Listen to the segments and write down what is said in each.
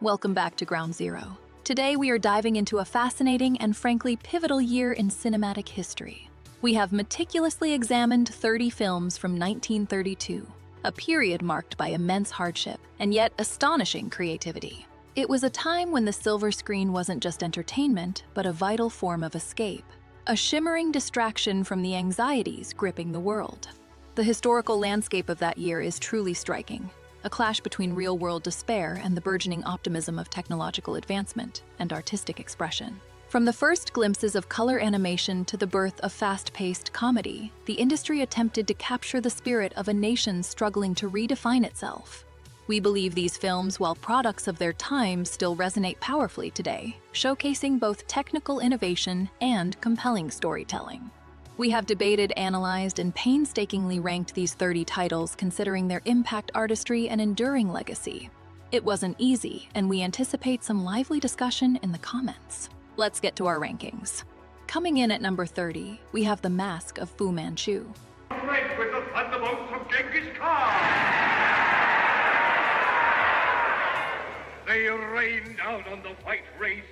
Welcome back to Ground Zero. Today we are diving into a fascinating and frankly pivotal year in cinematic history. We have meticulously examined 30 films from 1932, a period marked by immense hardship and yet astonishing creativity. It was a time when the silver screen wasn't just entertainment, but a vital form of escape, a shimmering distraction from the anxieties gripping the world. The historical landscape of that year is truly striking, a clash between real-world despair and the burgeoning optimism of technological advancement and artistic expression. From the first glimpses of color animation to the birth of fast-paced comedy, the industry attempted to capture the spirit of a nation struggling to redefine itself. We believe these films, while products of their time, still resonate powerfully today, showcasing both technical innovation and compelling storytelling. We have debated, analyzed, and painstakingly ranked these 30 titles considering their impact, artistry, and enduring legacy. It wasn't easy, and we anticipate some lively discussion in the comments. Let's get to our rankings. Coming in at number 30, we have The Mask of Fu Manchu. Break with the thunderbolts of Genghis Khan! They rained out on the white race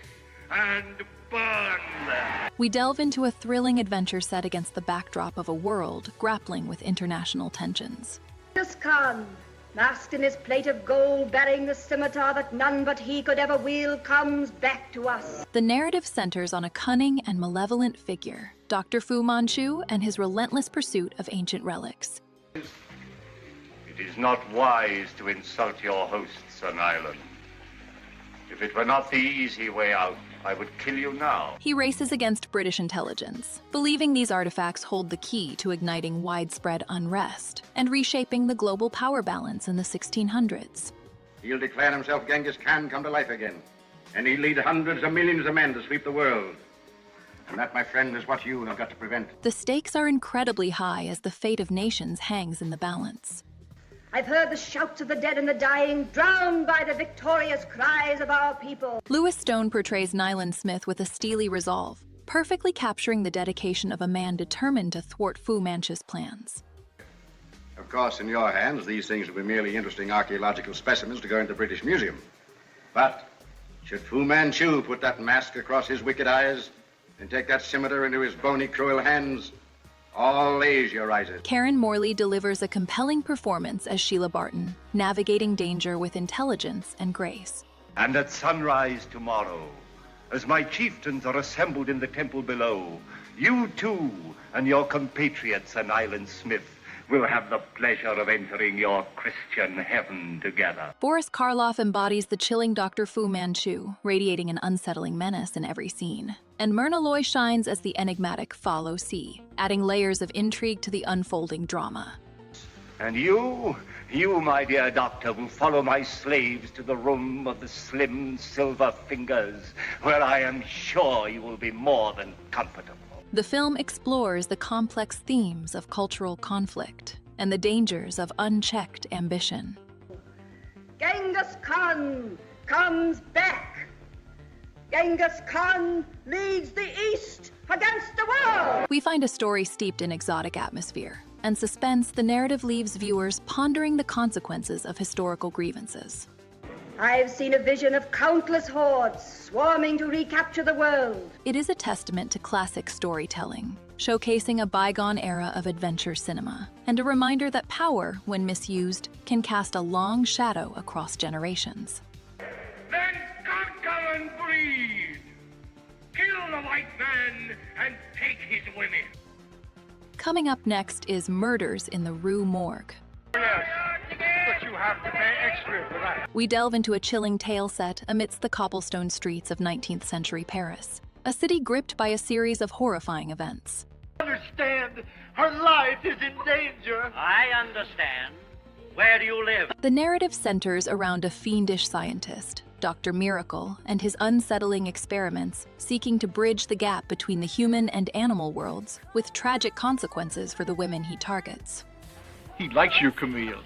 and burned. We delve into a thrilling adventure set against the backdrop of a world grappling with international tensions. Genghis Khan, masked in his plate of gold, bearing the scimitar that none but he could ever wield, comes back to us. The narrative centers on a cunning and malevolent figure, Dr. Fu Manchu, and his relentless pursuit of ancient relics. It is not wise to insult your hosts on island. If it were not the easy way out, I would kill you now. He races against British intelligence, believing these artifacts hold the key to igniting widespread unrest and reshaping the global power balance in the 1600s. He'll declare himself Genghis Khan come to life again, and he'll lead hundreds of millions of men to sweep the world. And that, my friend, is what you have got to prevent. The stakes are incredibly high as the fate of nations hangs in the balance. I've heard the shouts of the dead and the dying, drowned by the victorious cries of our people. Lewis Stone portrays Nyland Smith with a steely resolve, perfectly capturing the dedication of a man determined to thwart Fu Manchu's plans. Of course, in your hands, these things will be merely interesting archaeological specimens to go into the British Museum. But should Fu Manchu put that mask across his wicked eyes and take that scimitar into his bony, cruel hands, all Asia rises. Karen Morley delivers a compelling performance as Sheila Barton, navigating danger with intelligence and grace. And at sunrise tomorrow, as my chieftains are assembled in the temple below, you too and your compatriots and Nyland Smith will have the pleasure of entering your Christian heaven together. Boris Karloff embodies the chilling Dr. Fu Manchu, radiating an unsettling menace in every scene. And Myrna Loy shines as the enigmatic Fa Lo Si, adding layers of intrigue to the unfolding drama. And you, my dear doctor, will follow my slaves to the room of the slim silver fingers, where I am sure you will be more than comfortable. The film explores the complex themes of cultural conflict and the dangers of unchecked ambition. Genghis Khan comes back. Genghis Khan leads the East against the world. We find a story steeped in exotic atmosphere and suspense. The narrative leaves viewers pondering the consequences of historical grievances. I've seen a vision of countless hordes swarming to recapture the world. It is a testament to classic storytelling, showcasing a bygone era of adventure cinema, and a reminder that power, when misused, can cast a long shadow across generations. Then conquer and breed! Kill the white man and take his women! Coming up next is Murders in the Rue Morgue. Yes, but you have to pay extra for that. We delve into a chilling tale set amidst the cobblestone streets of 19th century Paris, a city gripped by a series of horrifying events. Understand, her life is in danger. I understand. Where do you live? The narrative centers around a fiendish scientist, Dr. Miracle, and his unsettling experiments seeking to bridge the gap between the human and animal worlds, with tragic consequences for the women he targets. He likes your Camille.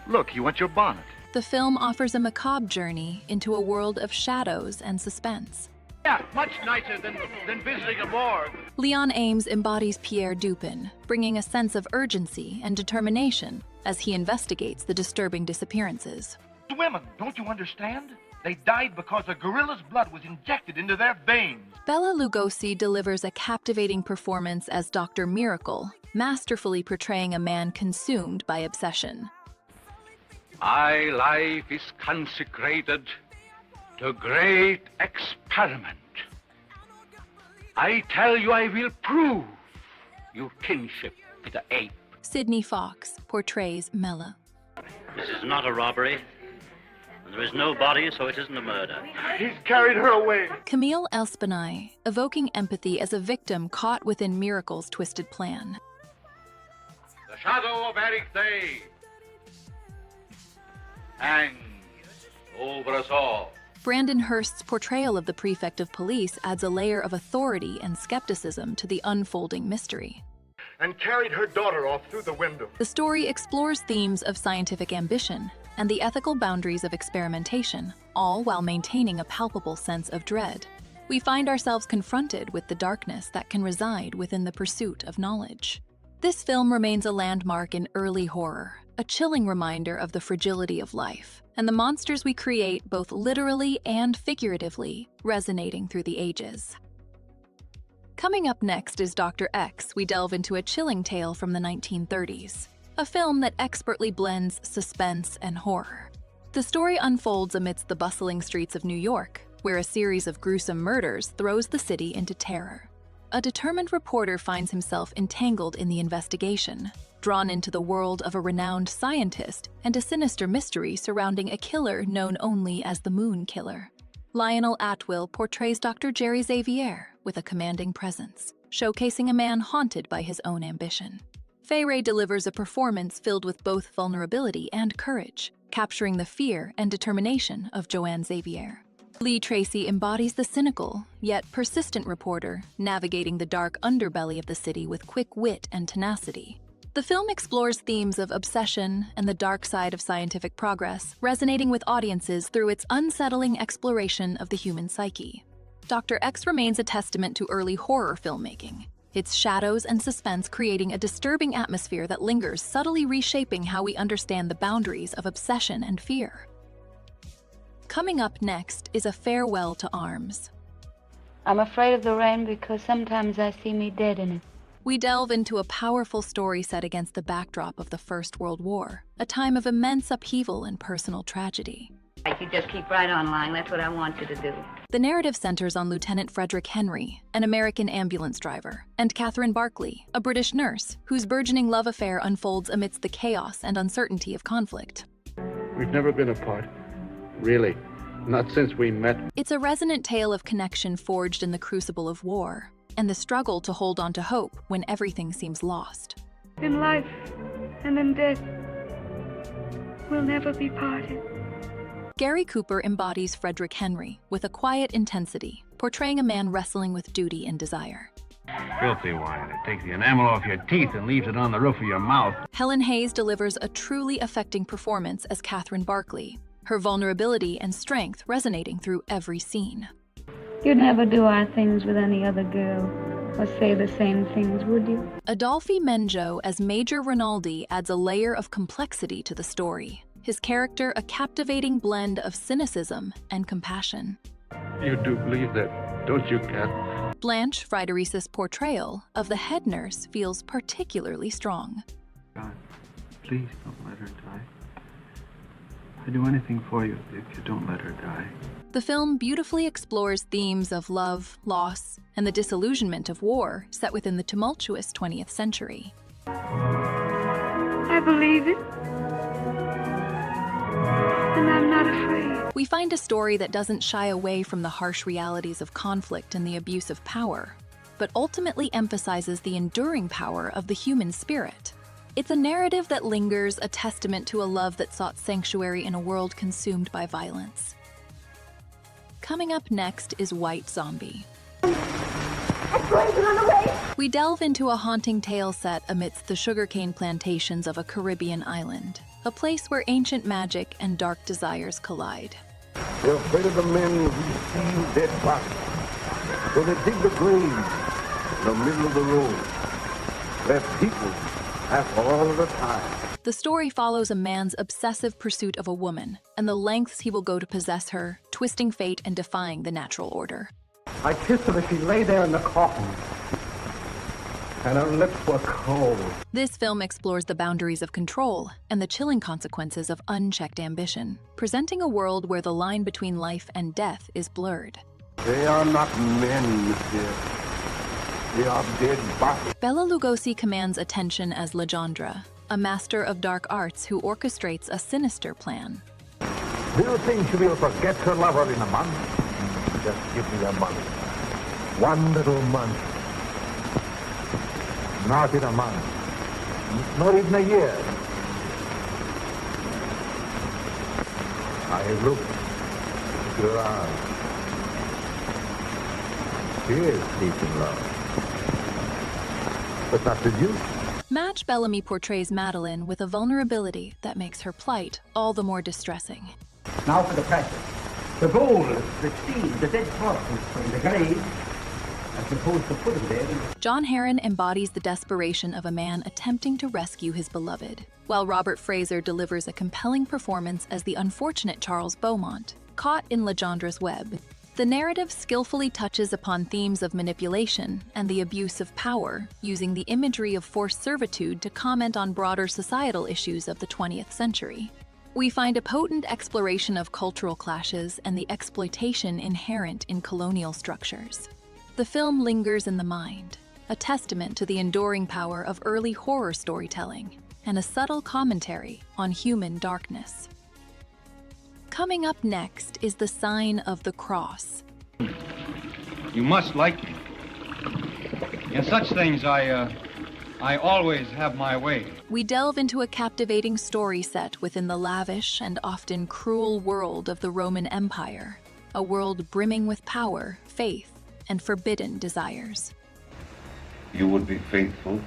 Look, he wants your bonnet. The film offers a macabre journey into a world of shadows and suspense. Yeah, much nicer than visiting a morgue. Leon Ames embodies Pierre Dupin, bringing a sense of urgency and determination as he investigates the disturbing disappearances. women, don't you understand? They died because a gorilla's blood was injected into their veins. Bela Lugosi delivers a captivating performance as Dr. Miracle, masterfully portraying a man consumed by obsession. My life is consecrated to great experiment. I tell you, I will prove your kinship with the ape. Sidney Fox portrays Mela. This is not a robbery. There is no body, so it isn't a murder. He's carried her away. Camille Elspinai, evoking empathy as a victim caught within Miracle's twisted plan. The shadow of Eric Day hangs over us all. Brandon Hurst's portrayal of the prefect of police adds a layer of authority and skepticism to the unfolding mystery. And carried her daughter off through the window. The story explores themes of scientific ambition and the ethical boundaries of experimentation, all while maintaining a palpable sense of dread. We find ourselves confronted with the darkness that can reside within the pursuit of knowledge. This film remains a landmark in early horror, a chilling reminder of the fragility of life, and the monsters we create both literally and figuratively, resonating through the ages. Coming up next is Dr. X. We delve into a chilling tale from the 1930s, a film that expertly blends suspense and horror. The story unfolds amidst the bustling streets of New York, where a series of gruesome murders throws the city into terror. A determined reporter finds himself entangled in the investigation, drawn into the world of a renowned scientist and a sinister mystery surrounding a killer known only as the Moon Killer. Lionel Atwill portrays Dr. Jerry Xavier with a commanding presence, showcasing a man haunted by his own ambition. Fay Wray delivers a performance filled with both vulnerability and courage, capturing the fear and determination of Joanne Xavier. Lee Tracy embodies the cynical, yet persistent reporter, navigating the dark underbelly of the city with quick wit and tenacity. The film explores themes of obsession and the dark side of scientific progress, resonating with audiences through its unsettling exploration of the human psyche. Dr. X remains a testament to early horror filmmaking, its shadows and suspense creating a disturbing atmosphere that lingers, subtly reshaping how we understand the boundaries of obsession and fear. Coming up next is A Farewell to Arms. I'm afraid of the rain because sometimes I see me dead in it. We delve into a powerful story set against the backdrop of the First World War, a time of immense upheaval and personal tragedy. You just keep right on lying. That's what I want you to do. The narrative centers on Lieutenant Frederick Henry, an American ambulance driver, and Catherine Barclay, a British nurse, whose burgeoning love affair unfolds amidst the chaos and uncertainty of conflict. We've never been apart. Really. Not since we met. It's a resonant tale of connection forged in the crucible of war, and the struggle to hold on to hope when everything seems lost. In life and in death, we'll never be parted. Gary Cooper embodies Frederick Henry with a quiet intensity, portraying a man wrestling with duty and desire. Filthy wine. It takes the enamel off your teeth and leaves it on the roof of your mouth. Helen Hayes delivers a truly affecting performance as Catherine Barclay, her vulnerability and strength resonating through every scene. You'd never do our things with any other girl, or say the same things, would you? Adolphe Menjo as Major Rinaldi adds a layer of complexity to the story, his character a captivating blend of cynicism and compassion. You do believe that, don't you, Kat? Blanche Friederich's portrayal of the head nurse feels particularly strong. God, please don't let her die. I'd do anything for you if you don't let her die. The film beautifully explores themes of love, loss, and the disillusionment of war set within the tumultuous 20th century. I believe it. And I'm not afraid. We find a story that doesn't shy away from the harsh realities of conflict and the abuse of power, but ultimately emphasizes the enduring power of the human spirit. It's a narrative that lingers, a testament to a love that sought sanctuary in a world consumed by violence. Coming up next is White Zombie. We delve into a haunting tale set amidst the sugarcane plantations of a Caribbean island, a place where ancient magic and dark desires collide. They're afraid of the men who steal dead bodies, so they dig the graves in the middle of the road, where people have all of the time. The The story follows a man's obsessive pursuit of a woman and the lengths he will go to possess her, twisting fate and defying the natural order. I kissed her as she lay there in the coffin, and her lips were cold. This film explores the boundaries of control and the chilling consequences of unchecked ambition, presenting a world where the line between life and death is blurred. They are not men, monsieur. They are dead bodies. Bela Lugosi commands attention as Legendre, a master of dark arts who orchestrates a sinister plan. Do you think she will forget her lover in a month? Just give me a month. One little month. Not in a month. Not even a year. I look at your eyes. She is deep in love. But not with you. Match Bellamy portrays Madeline with a vulnerability that makes her plight all the more distressing. Now for the practice. The gold, the steed, the dead corpses from the grave. I suppose to put him there. John Herron embodies the desperation of a man attempting to rescue his beloved, while Robert Fraser delivers a compelling performance as the unfortunate Charles Beaumont, caught in Legendre's web. The narrative skillfully touches upon themes of manipulation and the abuse of power, using the imagery of forced servitude to comment on broader societal issues of the 20th century. We find a potent exploration of cultural clashes and the exploitation inherent in colonial structures. The film lingers in the mind, a testament to the enduring power of early horror storytelling and a subtle commentary on human darkness. Coming up next is The Sign of the Cross. You must like me. In such things, I always have my way. We delve into a captivating story set within the lavish and often cruel world of the Roman Empire, a world brimming with power, faith, and forbidden desires. You would be faithful,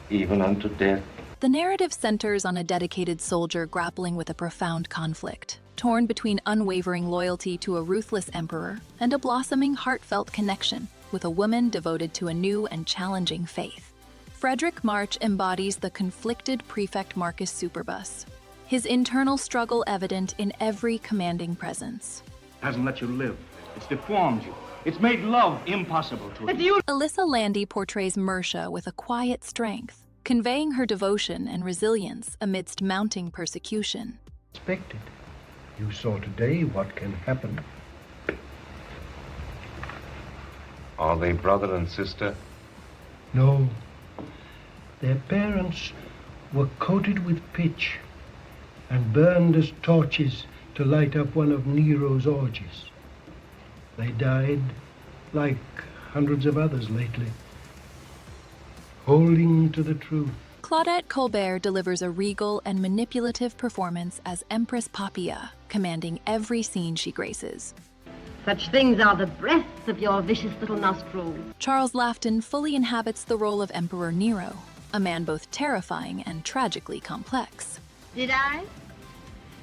even unto death. The narrative centers on a dedicated soldier grappling with a profound conflict, torn between unwavering loyalty to a ruthless emperor and a blossoming heartfelt connection with a woman devoted to a new and challenging faith. Frederick March embodies the conflicted prefect Marcus Superbus, his internal struggle evident in every commanding presence. It hasn't let you live. It's deformed you. It's made love impossible to you. Alyssa Landy portrays Mersha with a quiet strength, conveying her devotion and resilience amidst mounting persecution. Expected. You saw today what can happen. Are they brother and sister? No. Their parents were coated with pitch and burned as torches to light up one of Nero's orgies. They died, like hundreds of others lately, holding to the truth. Claudette Colbert delivers a regal and manipulative performance as Empress Papilla, commanding every scene she graces. Such things are the breaths of your vicious little nostrils. Charles Laughton fully inhabits the role of Emperor Nero, a man both terrifying and tragically complex. Did I?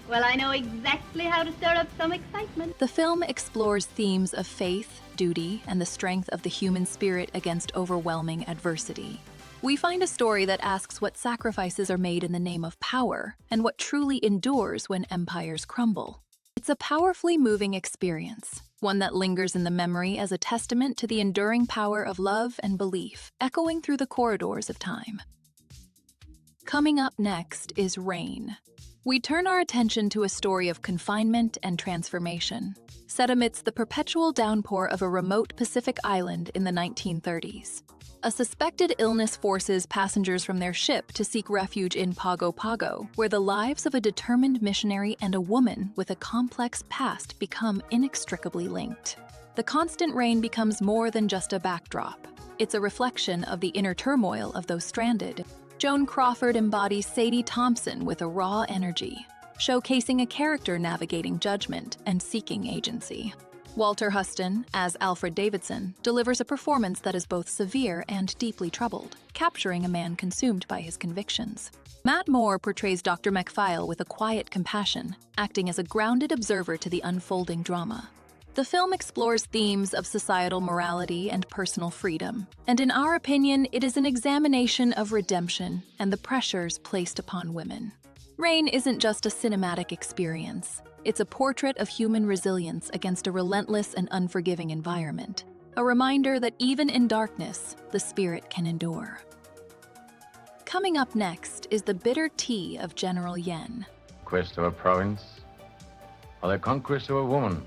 Well, I know exactly how to stir up some excitement. The film explores themes of faith, duty, and the strength of the human spirit against overwhelming adversity. We find a story that asks what sacrifices are made in the name of power and what truly endures when empires crumble. It's a powerfully moving experience, one that lingers in the memory as a testament to the enduring power of love and belief, echoing through the corridors of time. Coming up next is Rain. We turn our attention to a story of confinement and transformation, set amidst the perpetual downpour of a remote Pacific island in the 1930s. A suspected illness forces passengers from their ship to seek refuge in Pago Pago, where the lives of a determined missionary and a woman with a complex past become inextricably linked. The constant rain becomes more than just a backdrop. It's a reflection of the inner turmoil of those stranded. Joan Crawford embodies Sadie Thompson with a raw energy, showcasing a character navigating judgment and seeking agency. Walter Huston, as Alfred Davidson, delivers a performance that is both severe and deeply troubled, capturing a man consumed by his convictions. Matt Moore portrays Dr. McPhail with a quiet compassion, acting as a grounded observer to the unfolding drama. The film explores themes of societal morality and personal freedom, and in our opinion, it is an examination of redemption and the pressures placed upon women. Rain isn't just a cinematic experience. It's a portrait of human resilience against a relentless and unforgiving environment. A reminder that even in darkness, the spirit can endure. Coming up next is the bitter tea of General Yen. Quest of a province, or the conquest of a woman?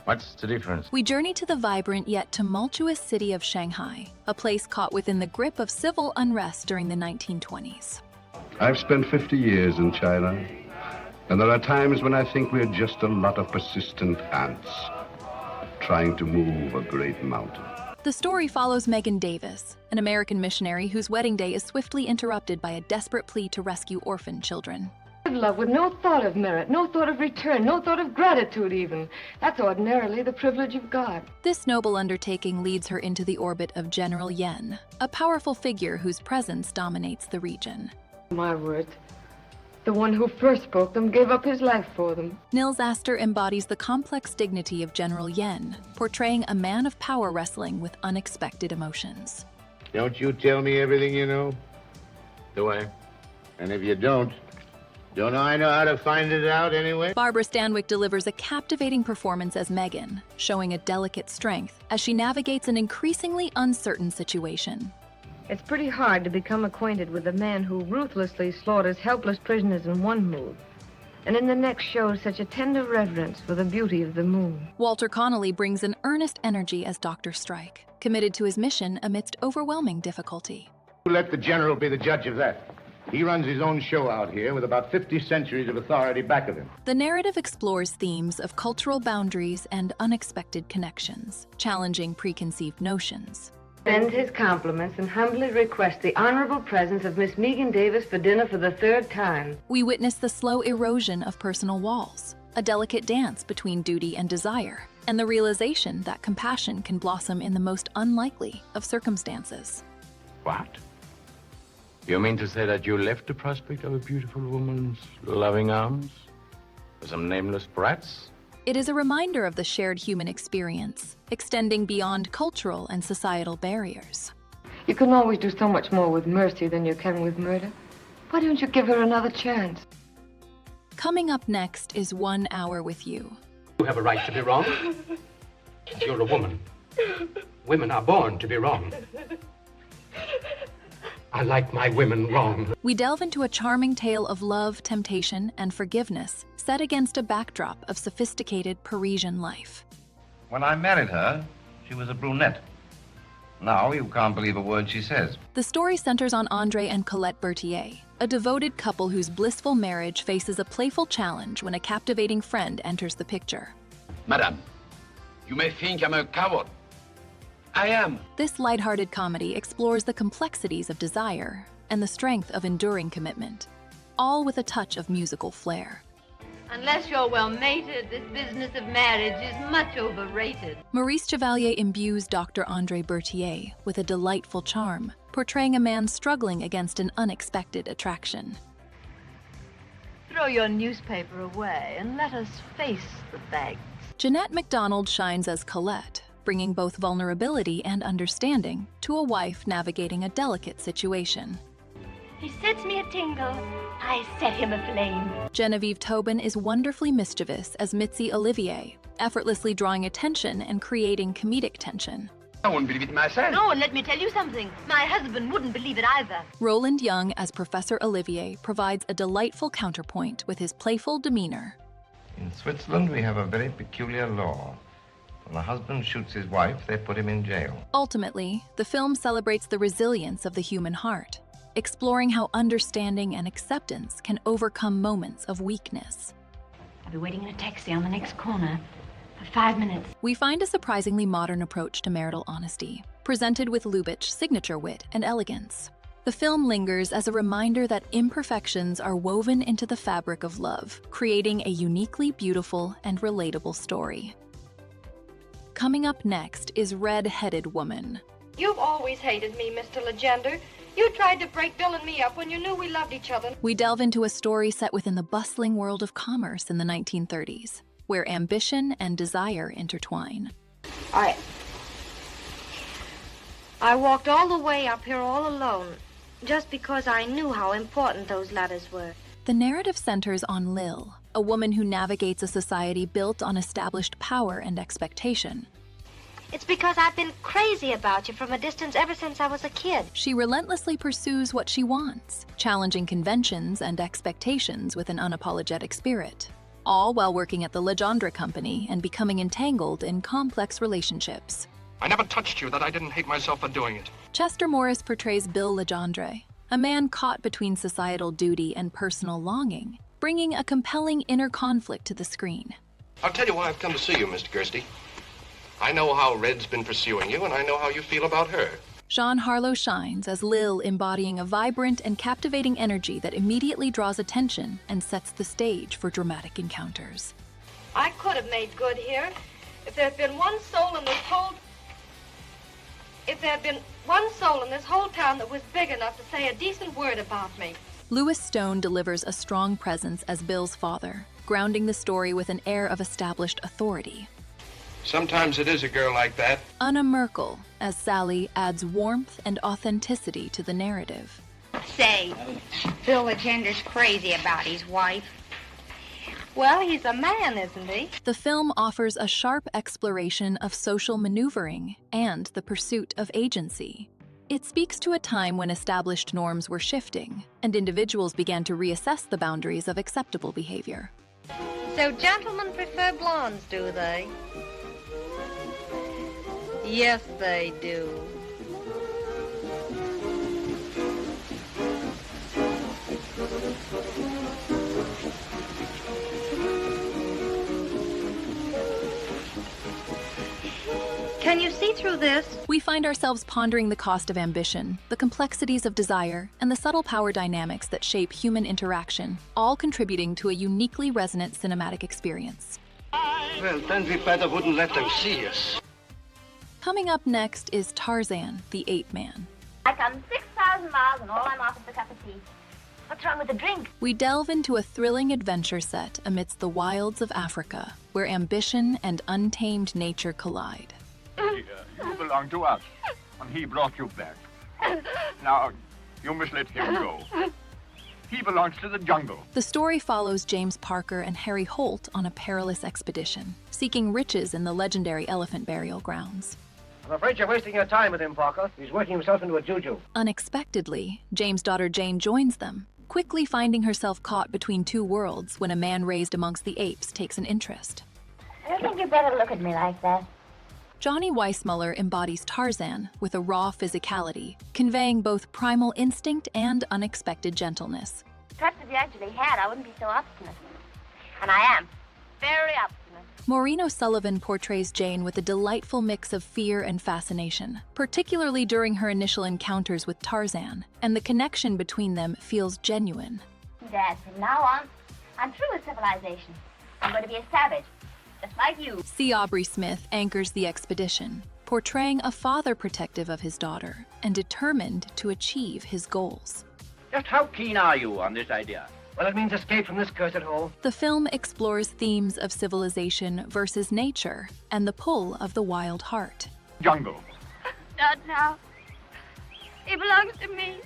What's the difference? We journey to the vibrant yet tumultuous city of Shanghai, a place caught within the grip of civil unrest during the 1920s. I've spent 50 years in China, and there are times when I think we're just a lot of persistent ants trying to move a great mountain. The story follows Megan Davis, an American missionary whose wedding day is swiftly interrupted by a desperate plea to rescue orphan children. Love with no thought of merit, no thought of return, no thought of gratitude even. That's ordinarily the privilege of God. This noble undertaking leads her into the orbit of General Yen, a powerful figure whose presence dominates the region. My words. The one who first spoke them gave up his life for them. Nils Astor embodies the complex dignity of General Yen, portraying a man of power wrestling with unexpected emotions. Don't you tell me everything you know? Do I? And if you don't I know how to find it out anyway? Barbara Stanwyck delivers a captivating performance as Megan, showing a delicate strength as she navigates an increasingly uncertain situation. It's pretty hard to become acquainted with a man who ruthlessly slaughters helpless prisoners in one mood, and in the next shows such a tender reverence for the beauty of the moon. Walter Connolly brings an earnest energy as Dr. Strike, committed to his mission amidst overwhelming difficulty. Let the general be the judge of that. He runs his own show out here with about 50 centuries of authority back of him. The narrative explores themes of cultural boundaries and unexpected connections, challenging preconceived notions. Sends his compliments and humbly requests the honorable presence of Miss Megan Davis for dinner for the third time. We witness the slow erosion of personal walls, a delicate dance between duty and desire, and the realization that compassion can blossom in the most unlikely of circumstances. What? You mean to say that you left the prospect of a beautiful woman's loving arms for some nameless brats? It is a reminder of the shared human experience, extending beyond cultural and societal barriers. You can always do so much more with mercy than you can with murder. Why don't you give her another chance? Coming up next is 1 Hour with You. You have a right to be wrong. You're a woman. Women are born to be wrong. I like my women wrong. We delve into a charming tale of love, temptation, and forgiveness, set against a backdrop of sophisticated Parisian life. When I married her, she was a brunette. Now you can't believe a word she says. The story centers on André and Colette Berthier, a devoted couple whose blissful marriage faces a playful challenge when a captivating friend enters the picture. Madame, you may think I'm a coward. I am. This lighthearted comedy explores the complexities of desire and the strength of enduring commitment, all with a touch of musical flair. Unless you're well mated, this business of marriage is much overrated. Maurice Chevalier imbues Dr. André Berthier with a delightful charm, portraying a man struggling against an unexpected attraction. Throw your newspaper away and let us face the facts. Jeanette MacDonald shines as Colette, bringing both vulnerability and understanding to a wife navigating a delicate situation. He sets me a tingle, I set him aflame. Genevieve Tobin is wonderfully mischievous as Mitzi Olivier, effortlessly drawing attention and creating comedic tension. I wouldn't believe it myself. No, and let me tell you something. My husband wouldn't believe it either. Roland Young as Professor Olivier provides a delightful counterpoint with his playful demeanor. In Switzerland, we have a very peculiar law. When a husband shoots his wife, they put him in jail. Ultimately, the film celebrates the resilience of the human heart, exploring how understanding and acceptance can overcome moments of weakness. I'll be waiting in a taxi on the next corner for 5 minutes. We find a surprisingly modern approach to marital honesty, presented with Lubitsch's signature wit and elegance. The film lingers as a reminder that imperfections are woven into the fabric of love, creating a uniquely beautiful and relatable story. Coming up next is Red-Headed Woman. You've always hated me, Mr. Legender. You tried to break Bill and me up when you knew we loved each other. We delve into a story set within the bustling world of commerce in the 1930s, where ambition and desire intertwine. I walked all the way up here all alone, just because I knew how important those ladders were. The narrative centers on Lil, a woman who navigates a society built on established power and expectation. It's because I've been crazy about you from a distance ever since I was a kid. She relentlessly pursues what she wants, challenging conventions and expectations with an unapologetic spirit, all while working at the Legendre Company and becoming entangled in complex relationships. I never touched you that I didn't hate myself for doing it. Chester Morris portrays Bill Legendre, a man caught between societal duty and personal longing, bringing a compelling inner conflict to the screen. I'll tell you why I've come to see you, Mr. Kirsty. I know how Red's been pursuing you, and I know how you feel about her. Jean Harlow shines as Lil, embodying a vibrant and captivating energy that immediately draws attention and sets the stage for dramatic encounters. I could have made good here if there had been one soul in this whole... If there had been one soul in this whole town that was big enough to say a decent word about me. Lewis Stone delivers a strong presence as Bill's father, grounding the story with an air of established authority. Sometimes it is a girl like that. Anna Merkel, as Sally, adds warmth and authenticity to the narrative. Say, Bill Legender's crazy about his wife. Well, he's a man, isn't he? The film offers a sharp exploration of social maneuvering and the pursuit of agency. It speaks to a time when established norms were shifting, and individuals began to reassess the boundaries of acceptable behavior. So gentlemen prefer blondes, do they? Yes, they do. Can you see through this? We find ourselves pondering the cost of ambition, the complexities of desire, and the subtle power dynamics that shape human interaction, all contributing to a uniquely resonant cinematic experience. Well, then we better wouldn't let them see us. Coming up next is Tarzan the Ape Man. I come 6,000 miles and all I'm off is a cup of tea. What's wrong with the drink? We delve into a thrilling adventure set amidst the wilds of Africa, where ambition and untamed nature collide. You belong to us, and he brought you back. Now, you must let him go. He belongs to the jungle. The story follows James Parker and Harry Holt on a perilous expedition, seeking riches in the legendary elephant burial grounds. I'm afraid you're wasting your time with him, Parker. He's working himself into a juju. Unexpectedly, James' daughter Jane joins them, quickly finding herself caught between two worlds when a man raised amongst the apes takes an interest. I don't think you better look at me like that. Johnny Weissmuller embodies Tarzan with a raw physicality, conveying both primal instinct and unexpected gentleness. Perhaps if you actually had, I wouldn't be so obstinate. And I am. Very obstinate. Maureen O'Sullivan portrays Jane with a delightful mix of fear and fascination, particularly during her initial encounters with Tarzan, and the connection between them feels genuine. Dad, from now on, I'm through with civilization. I'm going to be a savage, just like you. C. Aubrey Smith anchors the expedition, portraying a father protective of his daughter and determined to achieve his goals. Just how keen are you on this idea? Well, it means escape from this cursed hole. The film explores themes of civilization versus nature and the pull of the wild heart. Jungle. Not now. It belongs to me.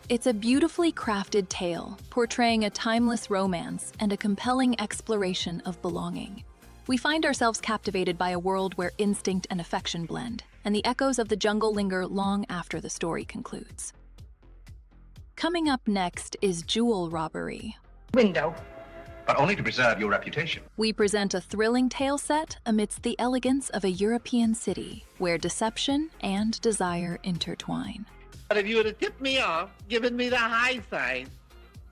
It's a beautifully crafted tale, portraying a timeless romance and a compelling exploration of belonging. We find ourselves captivated by a world where instinct and affection blend, and the echoes of the jungle linger long after the story concludes. Coming up next is Jewel Robbery. Window. But only to preserve your reputation. We present a thrilling tale set amidst the elegance of a European city, where deception and desire intertwine. But if you would have tipped me off, given me the high sign,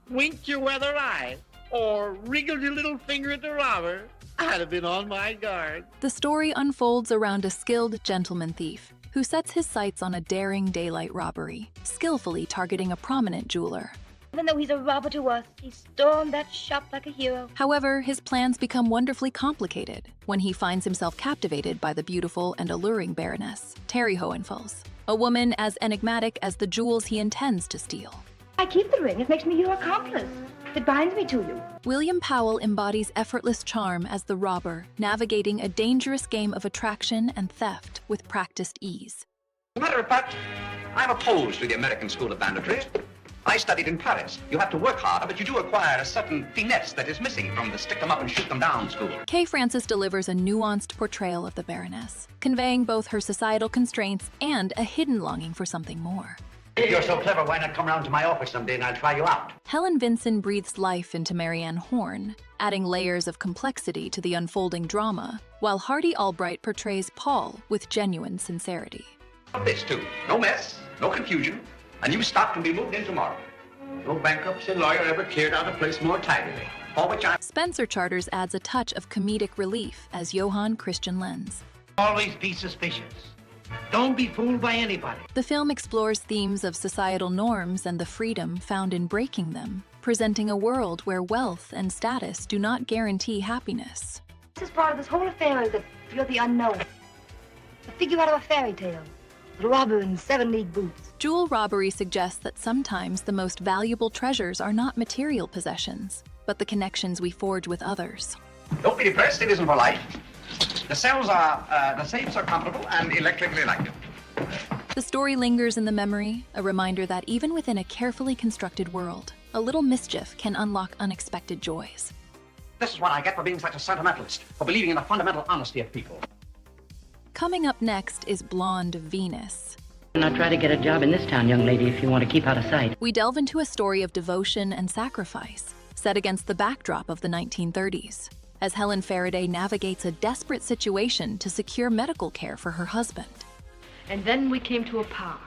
winked your weather eye, or wriggled your little finger at the robber, I'd have been on my guard. The story unfolds around a skilled gentleman thief who sets his sights on a daring daylight robbery, skillfully targeting a prominent jeweler. Even though he's a robber to us, he stormed that shop like a hero. However, his plans become wonderfully complicated when he finds himself captivated by the beautiful and alluring Baroness, Terry Hohenfels, a woman as enigmatic as the jewels he intends to steal. I keep the ring. It makes me your accomplice. that binds me to you. William Powell embodies effortless charm as the robber, navigating a dangerous game of attraction and theft with practiced ease. As a matter of fact, I'm opposed to the American school of banditry. I studied in Paris. You have to work harder, but you do acquire a certain finesse that is missing from the stick-em-up-and-shoot-them-down school. Kay Francis delivers a nuanced portrayal of the Baroness, conveying both her societal constraints and a hidden longing for something more. If you're so clever, why not come round to my office someday and I'll try you out? Helen Vinson breathes life into Marianne Horn, adding layers of complexity to the unfolding drama, while Hardy Albright portrays Paul with genuine sincerity. This, too. No mess, no confusion. A new stock can be moved in tomorrow. No bankruptcy lawyer ever cleared out a place more tidily. For which I... Spencer Charters adds a touch of comedic relief as Johann Christian Lenz. Always be suspicious. Don't be fooled by anybody. The film explores themes of societal norms and the freedom found in breaking them, presenting a world where wealth and status do not guarantee happiness. This is part of this whole affair is that you're the unknown. The figure out of a fairy tale. The robber in 7-league boots. Jewel Robbery suggests that sometimes the most valuable treasures are not material possessions, but the connections we forge with others. Don't be depressed, it isn't for life. The safes are comfortable and electrically active. The story lingers in the memory, a reminder that even within a carefully constructed world, a little mischief can unlock unexpected joys. This is what I get for being such a sentimentalist, for believing in the fundamental honesty of people. Coming up next is Blonde Venus. Now try to get a job in this town, young lady, if you want to keep out of sight. We delve into a story of devotion and sacrifice, set against the backdrop of the 1930s, as Helen Faraday navigates a desperate situation to secure medical care for her husband. And then we came to a park.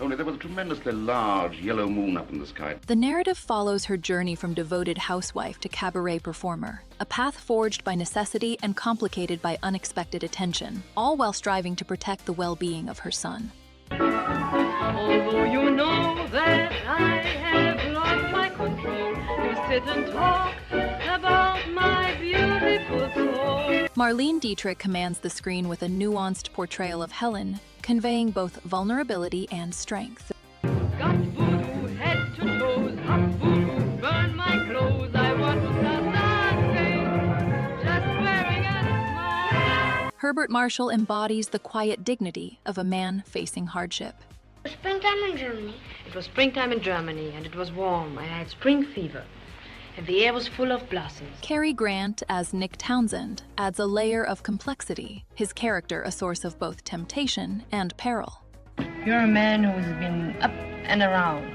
Only there was a tremendously large yellow moon up in the sky. The narrative follows her journey from devoted housewife to cabaret performer, a path forged by necessity and complicated by unexpected attention, all while striving to protect the well-being of her son. Although you know that I have lost my control, you sit and talk about my beautiful soul. Marlene Dietrich commands the screen with a nuanced portrayal of Helen, conveying both vulnerability and strength. Got voodoo head to toes, hot voodoo, burn my clothes. I want to start dancing, just wearing a smile. Herbert Marshall embodies the quiet dignity of a man facing hardship. Springtime in Germany. It was springtime in Germany, and it was warm. I had spring fever, and the air was full of blossoms. Cary Grant, as Nick Townsend, adds a layer of complexity, his character a source of both temptation and peril. You're a man who's been up and around,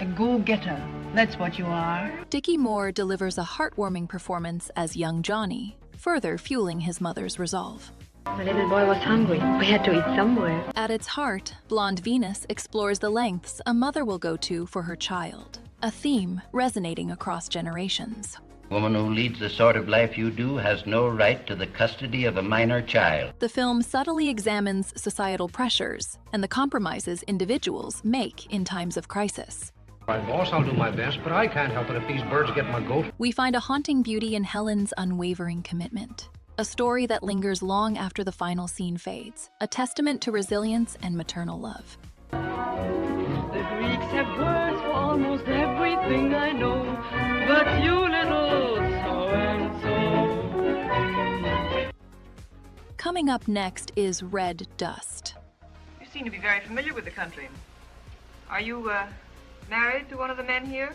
a go-getter. That's what you are. Dickie Moore delivers a heartwarming performance as young Johnny, further fueling his mother's resolve. My little boy was hungry. We had to eat somewhere. At its heart, Blonde Venus explores the lengths a mother will go to for her child, a theme resonating across generations. A woman who leads the sort of life you do has no right to the custody of a minor child. The film subtly examines societal pressures and the compromises individuals make in times of crisis. Right, boss, I'll do my best, but I can't help it if these birds get my goat. We find a haunting beauty in Helen's unwavering commitment, a story that lingers long after the final scene fades, a testament to resilience and maternal love. The Greeks have words for almost everything I know, but you little so-and-so. Coming up next is Red Dust. You seem to be very familiar with the country. Are you, married to one of the men here?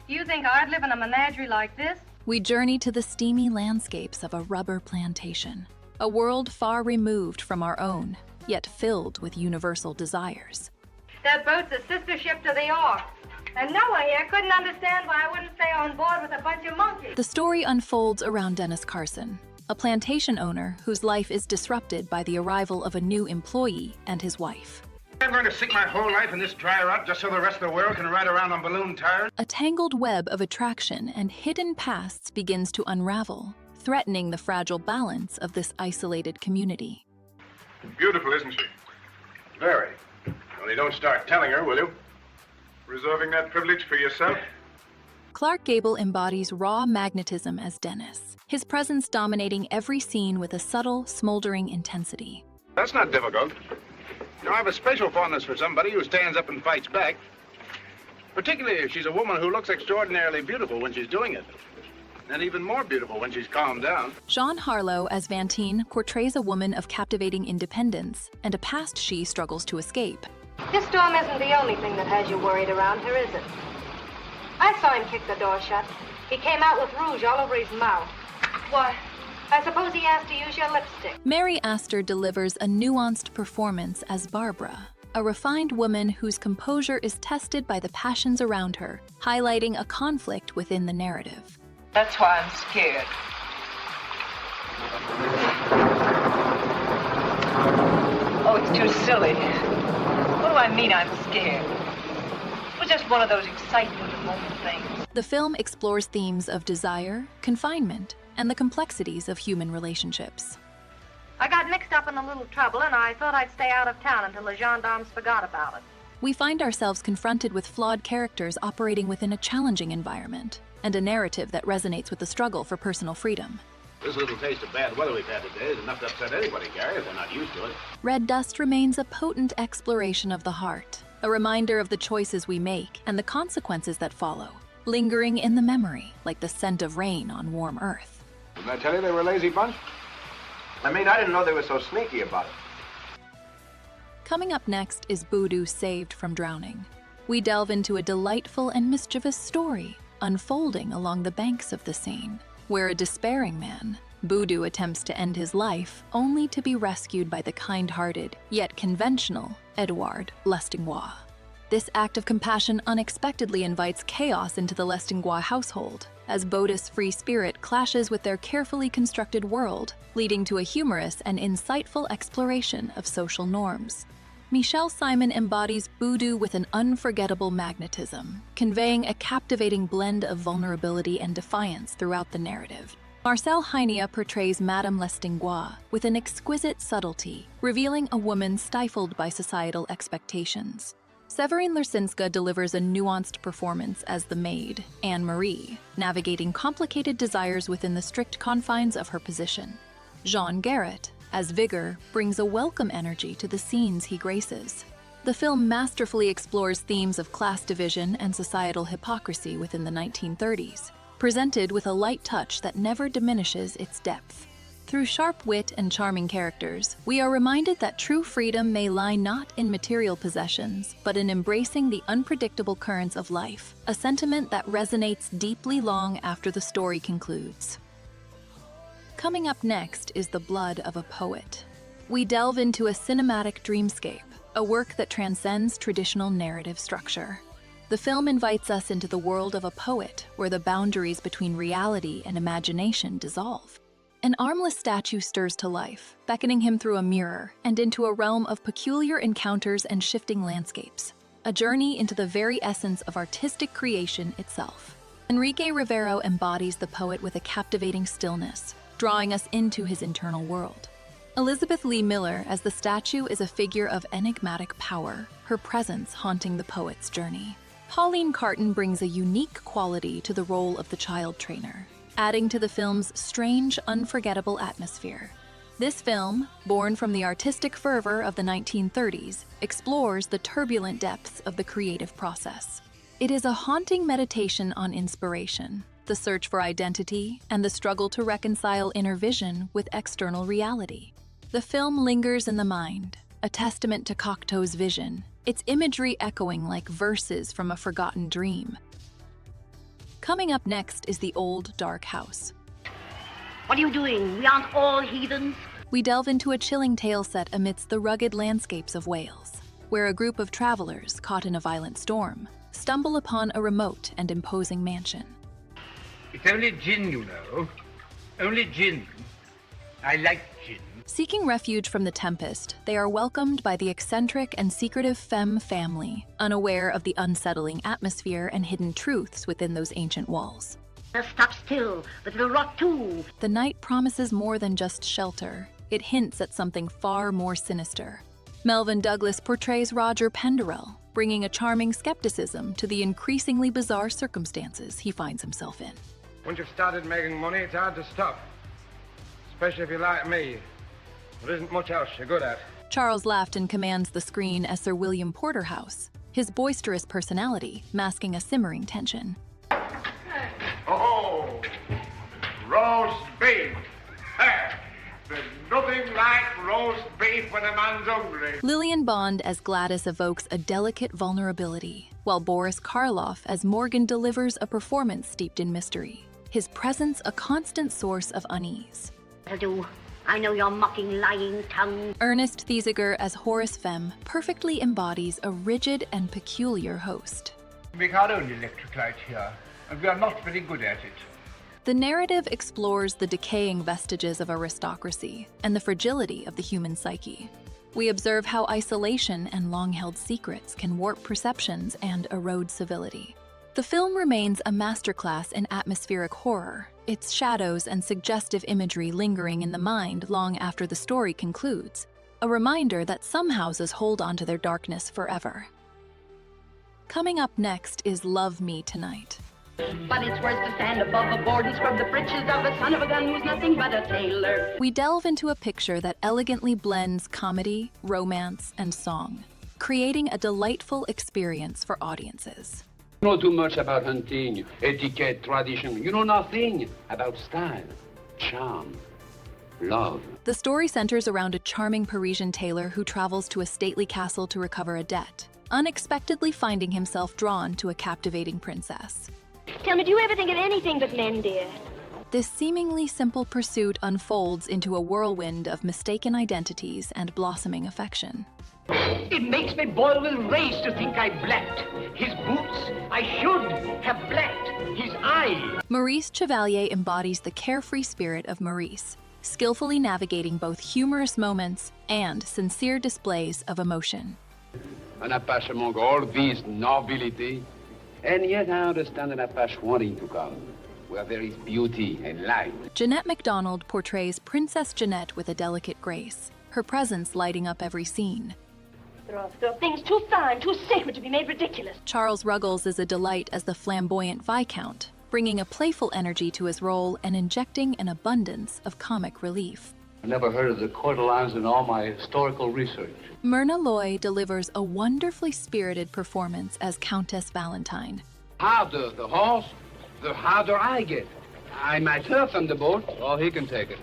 You think I'd live in a menagerie like this? We journey to the steamy landscapes of a rubber plantation, a world far removed from our own, yet filled with universal desires. That boat's a sister ship to the Ark, and no one here couldn't understand why I wouldn't stay on board with a bunch of monkeys. The story unfolds around Dennis Carson, a plantation owner whose life is disrupted by the arrival of a new employee and his wife. I'm going to sink my whole life in this dry rot just so the rest of the world can ride around on balloon tires. A tangled web of attraction and hidden pasts begins to unravel, threatening the fragile balance of this isolated community. Beautiful, isn't she? Very. Only don't start telling her, will you? Reserving that privilege for yourself? Clark Gable embodies raw magnetism as Dennis, his presence dominating every scene with a subtle, smoldering intensity. That's not difficult. You know, I have a special fondness for somebody who stands up and fights back. Particularly if she's a woman who looks extraordinarily beautiful when she's doing it. And even more beautiful when she's calmed down. Jean Harlow as Fantine portrays a woman of captivating independence and a past she struggles to escape. This storm isn't the only thing that has you worried around her, is it? I saw him kick the door shut. He came out with rouge all over his mouth. Why, I suppose he asked to use your lipstick. Mary Astor delivers a nuanced performance as Barbara, a refined woman whose composure is tested by the passions around her, highlighting a conflict within the narrative. That's why I'm scared. Oh, it's too silly. What do I mean I'm scared? It was just one of those excitement of the moment things. The film explores themes of desire, confinement, and the complexities of human relationships. I got mixed up in a little trouble, and I thought I'd stay out of town until the gendarmes forgot about it. We find ourselves confronted with flawed characters operating within a challenging environment, and a narrative that resonates with the struggle for personal freedom. This little taste of bad weather we've had today is enough to upset anybody, Gary, if they're not used to it. Red Dust remains a potent exploration of the heart, a reminder of the choices we make and the consequences that follow, lingering in the memory like the scent of rain on warm earth. Didn't I tell you they were a lazy bunch? I mean, I didn't know they were so sneaky about it. Coming up next is Boudu Saved from Drowning. We delve into a delightful and mischievous story unfolding along the banks of the Seine, where a despairing man, Boudu, attempts to end his life only to be rescued by the kind-hearted, yet conventional, Edouard Lestingois. This act of compassion unexpectedly invites chaos into the Lestingois household, as Baudu's free spirit clashes with their carefully constructed world, leading to a humorous and insightful exploration of social norms. Michelle Simon embodies Boudu with an unforgettable magnetism, conveying a captivating blend of vulnerability and defiance throughout the narrative. Marcel Heinia portrays Madame Lestingois with an exquisite subtlety, revealing a woman stifled by societal expectations. Severine Lersinska delivers a nuanced performance as the maid, Anne-Marie, navigating complicated desires within the strict confines of her position. Jean Garrett, as Vigor, brings a welcome energy to the scenes he graces. The film masterfully explores themes of class division and societal hypocrisy within the 1930s, presented with a light touch that never diminishes its depth. Through sharp wit and charming characters, we are reminded that true freedom may lie not in material possessions, but in embracing the unpredictable currents of life, a sentiment that resonates deeply long after the story concludes. Coming up next is The Blood of a Poet. We delve into a cinematic dreamscape, a work that transcends traditional narrative structure. The film invites us into the world of a poet, where the boundaries between reality and imagination dissolve. An armless statue stirs to life, beckoning him through a mirror and into a realm of peculiar encounters and shifting landscapes, a journey into the very essence of artistic creation itself. Enrique Rivero embodies the poet with a captivating stillness, drawing us into his internal world. Elizabeth Lee Miller as the statue is a figure of enigmatic power, her presence haunting the poet's journey. Pauline Carton brings a unique quality to the role of the child trainer, adding to the film's strange, unforgettable atmosphere. This film, born from the artistic fervor of the 1930s, explores the turbulent depths of the creative process. It is a haunting meditation on inspiration, the search for identity, and the struggle to reconcile inner vision with external reality. The film lingers in the mind, a testament to Cocteau's vision, its imagery echoing like verses from a forgotten dream. Coming up next is The Old Dark House. What are you doing? We aren't all heathens. We delve into a chilling tale set amidst the rugged landscapes of Wales, where a group of travelers caught in a violent storm stumble upon a remote and imposing mansion. It's only gin, you know. Only gin. I like gin. Seeking refuge from the tempest, they are welcomed by the eccentric and secretive femme family, unaware of the unsettling atmosphere and hidden truths within those ancient walls. Stop still, but it'll rot too. The night promises more than just shelter. It hints at something far more sinister. Melvyn Douglas portrays Roger Penderell, bringing a charming skepticism to the increasingly bizarre circumstances he finds himself in. Once you've started making money, it's hard to stop. Especially if you're like me. There isn't much else you're good at. Charles Laughton commands the screen as Sir William Porterhouse, his boisterous personality masking a simmering tension. Oh, roast beef. There's nothing like roast beef when a man's hungry. Lillian Bond as Gladys evokes a delicate vulnerability, while Boris Karloff as Morgan delivers a performance steeped in mystery, his presence a constant source of unease. Do. I know your mocking, lying tongue. Ernest Thieseger as Horace Femme perfectly embodies a rigid and peculiar host. We make our own electric light here, and we are not very good at it. The narrative explores the decaying vestiges of aristocracy and the fragility of the human psyche. We observe how isolation and long-held secrets can warp perceptions and erode civility. The film remains a masterclass in atmospheric horror, its shadows and suggestive imagery lingering in the mind long after the story concludes, a reminder that some houses hold on to their darkness forever. Coming up next is Love Me Tonight. But it's worse to stand above a board and scrub the breeches of a son of a gun who's nothing but a tailor. We delve into a picture that elegantly blends comedy, romance, and song, creating a delightful experience for audiences. You know too much about hunting, etiquette, tradition. You know nothing about style, charm, love. The story centers around a charming Parisian tailor who travels to a stately castle to recover a debt, unexpectedly finding himself drawn to a captivating princess. Tell me, do you ever think of anything but men, dear? This seemingly simple pursuit unfolds into a whirlwind of mistaken identities and blossoming affection. It makes me boil with rage to think I blacked his boots. I should have blacked his eye. Maurice Chevalier embodies the carefree spirit of Maurice, skillfully navigating both humorous moments and sincere displays of emotion. An Apache among all these nobility, and yet I understand an Apache wanting to come, where there is beauty and light. Jeanette MacDonald portrays Princess Jeanette with a delicate grace, her presence lighting up every scene. There are things too fine, too sacred to be made ridiculous. Charles Ruggles is a delight as the flamboyant Viscount, bringing a playful energy to his role and injecting an abundance of comic relief. I never heard of the Coeur-d'Alenes in all my historical research. Myrna Loy delivers a wonderfully spirited performance as Countess Valentine. Harder the horse, the harder I get. I might hurt on the boat, or he can take it.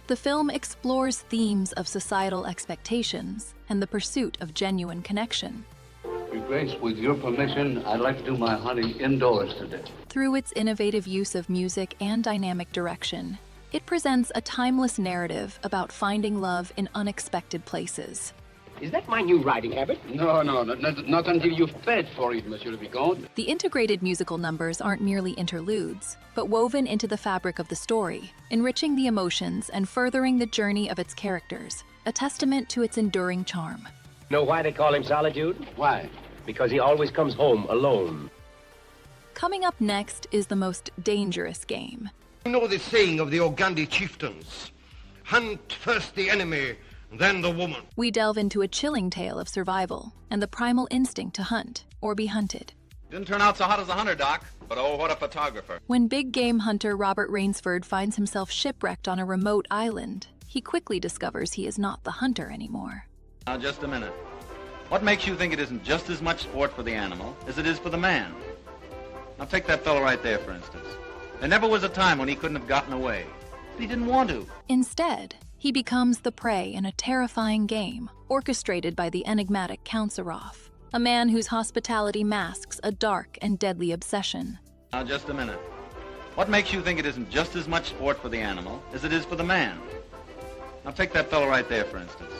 The film explores themes of societal expectations and the pursuit of genuine connection. Your Grace, with your permission, I'd like to do my hunting indoors today. Through its innovative use of music and dynamic direction, it presents a timeless narrative about finding love in unexpected places. Is that my new riding habit? No, not until you've paid for it, Monsieur le Vicomte. The integrated musical numbers aren't merely interludes, but woven into the fabric of the story, enriching the emotions and furthering the journey of its characters, a testament to its enduring charm. Know why they call him Solitude? Why? Because he always comes home alone. Coming up next is the most dangerous game. You know the saying of the Ogandi chieftains, hunt first the enemy, then the woman. We delve into a chilling tale of survival and the primal instinct to hunt or be hunted. Didn't turn out so hot as a hunter, Doc, but oh, what a photographer. When big game hunter Robert Rainsford finds himself shipwrecked on a remote island, he quickly discovers he is not the hunter anymore. Now, just a minute. What makes you think it isn't just as much sport for the animal as it is for the man? Now, take that fellow right there, for instance. There never was a time when he couldn't have gotten away. But he didn't want to. Instead, he becomes the prey in a terrifying game orchestrated by the enigmatic Count Zaroff, a man whose hospitality masks a dark and deadly obsession. Now, just a minute. What makes you think it isn't just as much sport for the animal as it is for the man? Now, take that fellow right there, for instance.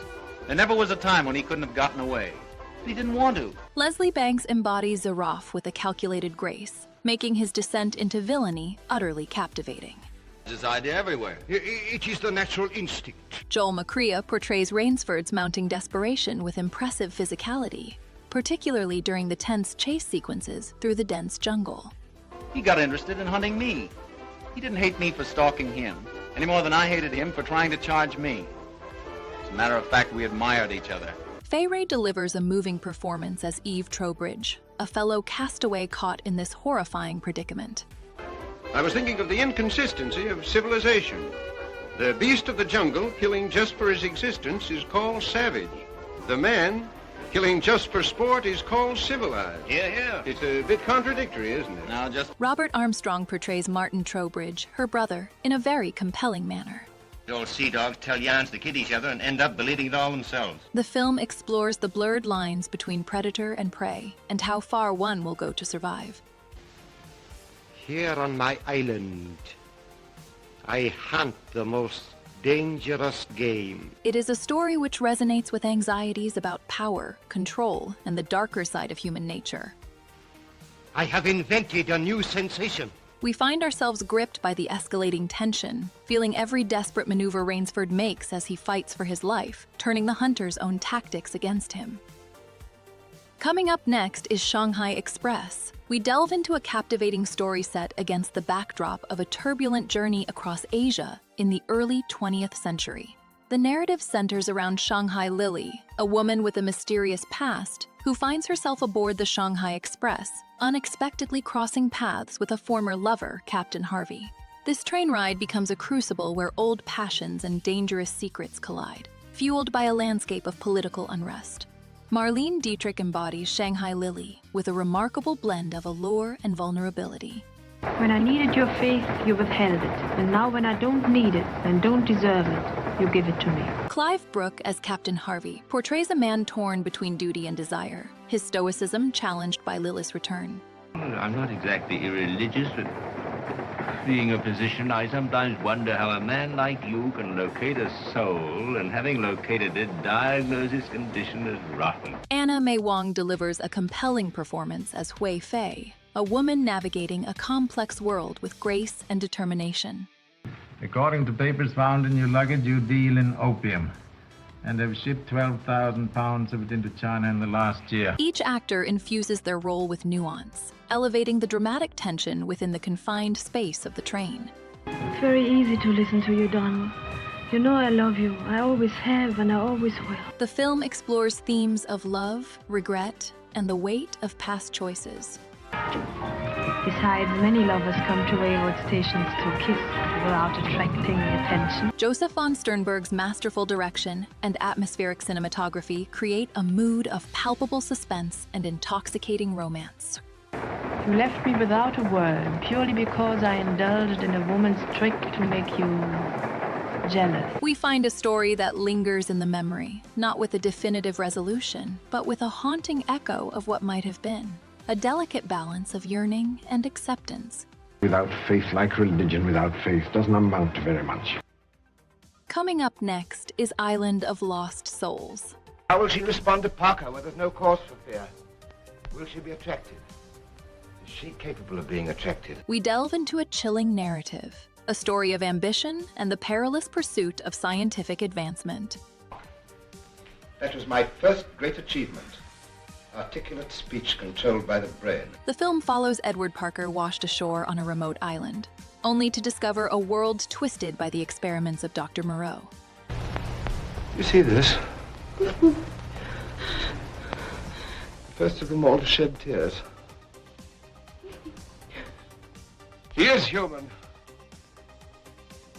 There never was a time when he couldn't have gotten away. But he didn't want to. Leslie Banks embodies Zaroff with a calculated grace, making his descent into villainy utterly captivating. His idea everywhere. It is the natural instinct. Joel McCrea portrays Rainsford's mounting desperation with impressive physicality, particularly during the tense chase sequences through the dense jungle. He got interested in hunting me. He didn't hate me for stalking him, any more than I hated him for trying to charge me. As a matter of fact, we admired each other. Fay Wray delivers a moving performance as Eve Trowbridge, a fellow castaway caught in this horrifying predicament. I was thinking of the inconsistency of civilization. The beast of the jungle, killing just for his existence, is called savage. The man Killing just for sport is called civilized. Yeah. It's a bit contradictory, isn't it? Now just... Robert Armstrong portrays Martin Trowbridge, her brother, in a very compelling manner. Old sea dogs tell yarns to kid each other and end up believing it all themselves. The film explores the blurred lines between predator and prey and how far one will go to survive. Here on my island, I hunt the most dangerous game. It is a story which resonates with anxieties about power, control, and the darker side of human nature. I have invented a new sensation. We find ourselves gripped by the escalating tension, feeling every desperate maneuver Rainsford makes as he fights for his life, turning the hunter's own tactics against him. Coming up next is Shanghai Express. We delve into a captivating story set against the backdrop of a turbulent journey across Asia in the early 20th century. The narrative centers around Shanghai Lily, a woman with a mysterious past who finds herself aboard the Shanghai Express, unexpectedly crossing paths with a former lover, Captain Harvey. This train ride becomes a crucible where old passions and dangerous secrets collide, fueled by a landscape of political unrest. Marlene Dietrich embodies Shanghai Lily with a remarkable blend of allure and vulnerability. When I needed your faith, you withheld it. And now when I don't need it and don't deserve it, you give it to me. Clive Brooke, as Captain Harvey, portrays a man torn between duty and desire, his stoicism challenged by Lilith's return. I'm not exactly irreligious, but being a physician, I sometimes wonder how a man like you can locate a soul and, having located it, diagnose its condition as rotten. Anna May Wong delivers a compelling performance as Hui Fei, a woman navigating a complex world with grace and determination. According to papers found in your luggage, you deal in opium and have shipped 12,000 pounds of it into China in the last year. Each actor infuses their role with nuance, elevating the dramatic tension within the confined space of the train. It's very easy to listen to you, Donald. You know I love you. I always have and I always will. The film explores themes of love, regret, and the weight of past choices. Besides, many lovers come to railroad stations to kiss without attracting attention. Joseph von Sternberg's masterful direction and atmospheric cinematography create a mood of palpable suspense and intoxicating romance. You left me without a word, purely because I indulged in a woman's trick to make you jealous. We find a story that lingers in the memory, not with a definitive resolution, but with a haunting echo of what might have been. A delicate balance of yearning and acceptance. Without faith, like religion without faith, doesn't amount to very much. Coming up next is Island of Lost Souls. How will she respond to Parker where there's no cause for fear? Will she be attracted? Is she capable of being attracted? We delve into a chilling narrative, a story of ambition and the perilous pursuit of scientific advancement. That was my first great achievement. Articulate speech controlled by the brain. The film follows Edward Parker washed ashore on a remote island, only to discover a world twisted by the experiments of Dr. Moreau. You see this? First of them all to shed tears. He is human.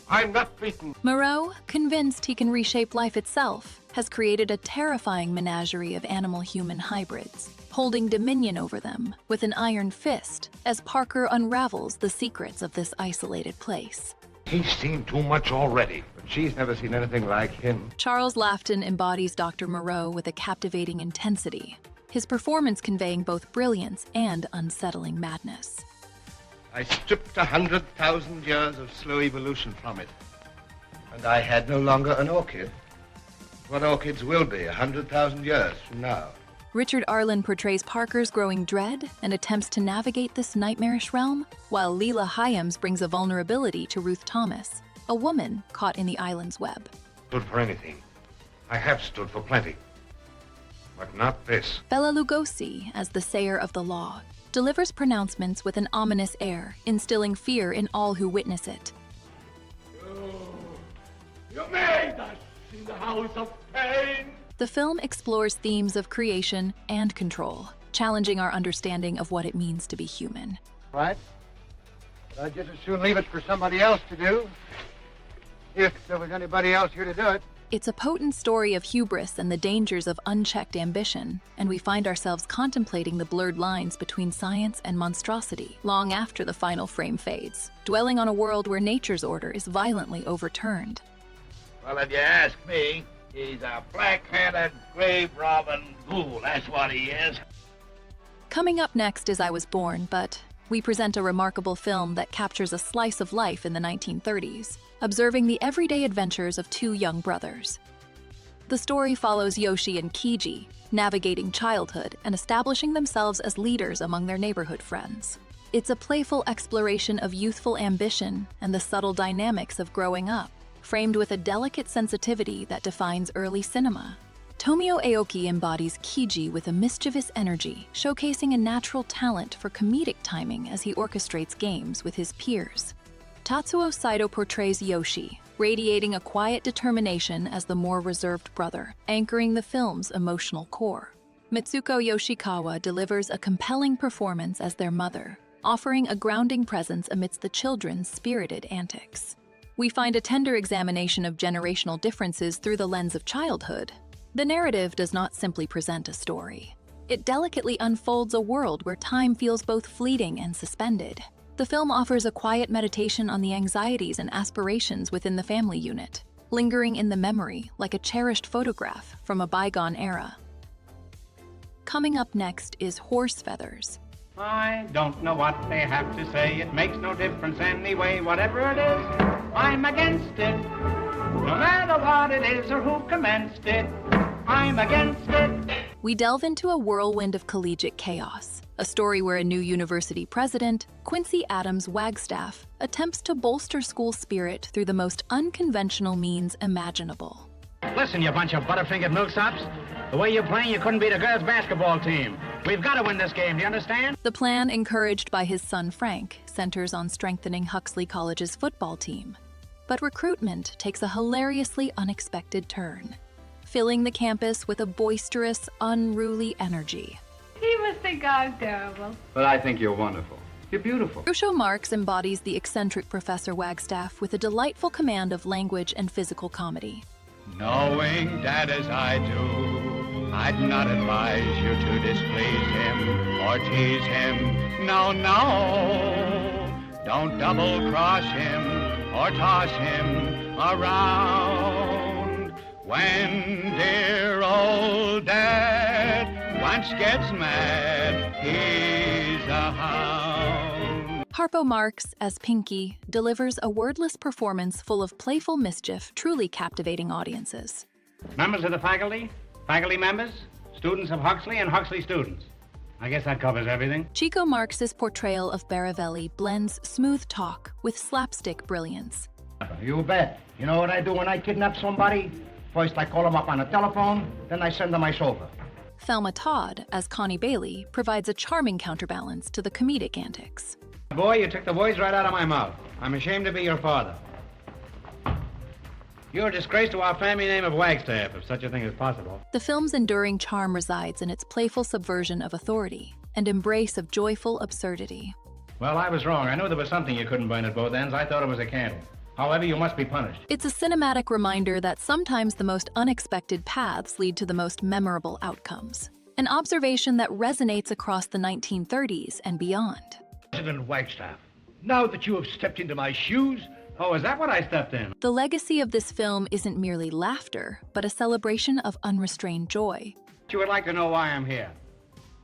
I'm not beaten. Moreau, convinced he can reshape life itself, has created a terrifying menagerie of animal-human hybrids, holding dominion over them with an iron fist as Parker unravels the secrets of this isolated place. He's seen too much already, but she's never seen anything like him. Charles Laughton embodies Dr. Moreau with a captivating intensity, his performance conveying both brilliance and unsettling madness. I stripped 100,000 years of slow evolution from it, and I had no longer an orchid. What orchids will be 100,000 years from now. Richard Arlen portrays Parker's growing dread and attempts to navigate this nightmarish realm, while Leela Hyams brings a vulnerability to Ruth Thomas, a woman caught in the island's web. Stood for anything. I have stood for plenty, but not this. Bela Lugosi, as the sayer of the law, delivers pronouncements with an ominous air, instilling fear in all who witness it. You made us in the house of pain. The film explores themes of creation and control, challenging our understanding of what it means to be human. Right? But I'd just as soon leave it for somebody else to do, if there was anybody else here to do it. It's a potent story of hubris and the dangers of unchecked ambition, and we find ourselves contemplating the blurred lines between science and monstrosity long after the final frame fades, dwelling on a world where nature's order is violently overturned. Well, if you ask me, he's a black-headed, grave-robbing ghoul. That's what he is. Coming up next is I Was Born, but we present a remarkable film that captures a slice of life in the 1930s, observing the everyday adventures of two young brothers. The story follows Yoshi and Kiji, navigating childhood and establishing themselves as leaders among their neighborhood friends. It's a playful exploration of youthful ambition and the subtle dynamics of growing up, framed with a delicate sensitivity that defines early cinema. Tomio Aoki embodies Kiji with a mischievous energy, showcasing a natural talent for comedic timing as he orchestrates games with his peers. Tatsuo Saito portrays Yoshi, radiating a quiet determination as the more reserved brother, anchoring the film's emotional core. Mitsuko Yoshikawa delivers a compelling performance as their mother, offering a grounding presence amidst the children's spirited antics. We find a tender examination of generational differences through the lens of childhood. The narrative does not simply present a story. It delicately unfolds a world where time feels both fleeting and suspended. The film offers a quiet meditation on the anxieties and aspirations within the family unit, lingering in the memory like a cherished photograph from a bygone era. Coming up next is Horse Feathers. I don't know what they have to say, it makes no difference anyway, whatever it is, I'm against it. No matter what it is or who commenced it, I'm against it. We delve into a whirlwind of collegiate chaos, a story where a new university president, Quincy Adams Wagstaff, attempts to bolster school spirit through the most unconventional means imaginable. Listen, you bunch of butterfingered milksops. The way you're playing, you couldn't beat a girls' basketball team. We've got to win this game, do you understand? The plan, encouraged by his son Frank, centers on strengthening Huxley College's football team. But recruitment takes a hilariously unexpected turn, filling the campus with a boisterous, unruly energy. He must think I'm terrible. But I think you're wonderful. You're beautiful. Groucho Marx embodies the eccentric Professor Wagstaff with a delightful command of language and physical comedy. Knowing that as I do, I'd not advise you to displease him or tease him. No, no, don't double-cross him or toss him around. When dear old Dad once gets mad, he's a hound. Harpo Marx, as Pinky, delivers a wordless performance full of playful mischief, truly captivating audiences. Members of the faculty, faculty members, students of Huxley, and Huxley students. I guess that covers everything. Chico Marx's portrayal of Baravelli blends smooth talk with slapstick brilliance. You bet. You know what I do when I kidnap somebody? First I call them up on the telephone, then I send them my chauffeur. Thelma Todd, as Connie Bailey, provides a charming counterbalance to the comedic antics. Boy, you took the words right out of my mouth. I'm ashamed to be your father. You're a disgrace to our family name of Wagstaff, if such a thing is possible. The film's enduring charm resides in its playful subversion of authority and embrace of joyful absurdity. Well, I was wrong. I knew there was something you couldn't burn at both ends. I thought it was a candle. However, you must be punished. It's a cinematic reminder that sometimes the most unexpected paths lead to the most memorable outcomes. An observation that resonates across the 1930s and beyond. President Wagstaff, now that you have stepped into my shoes... Oh, is that what I stepped in? The legacy of this film isn't merely laughter, but a celebration of unrestrained joy. You would like to know why I'm here.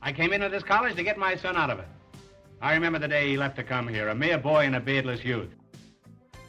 I came into this college to get my son out of it. I remember the day he left to come here, a mere boy and a beardless youth.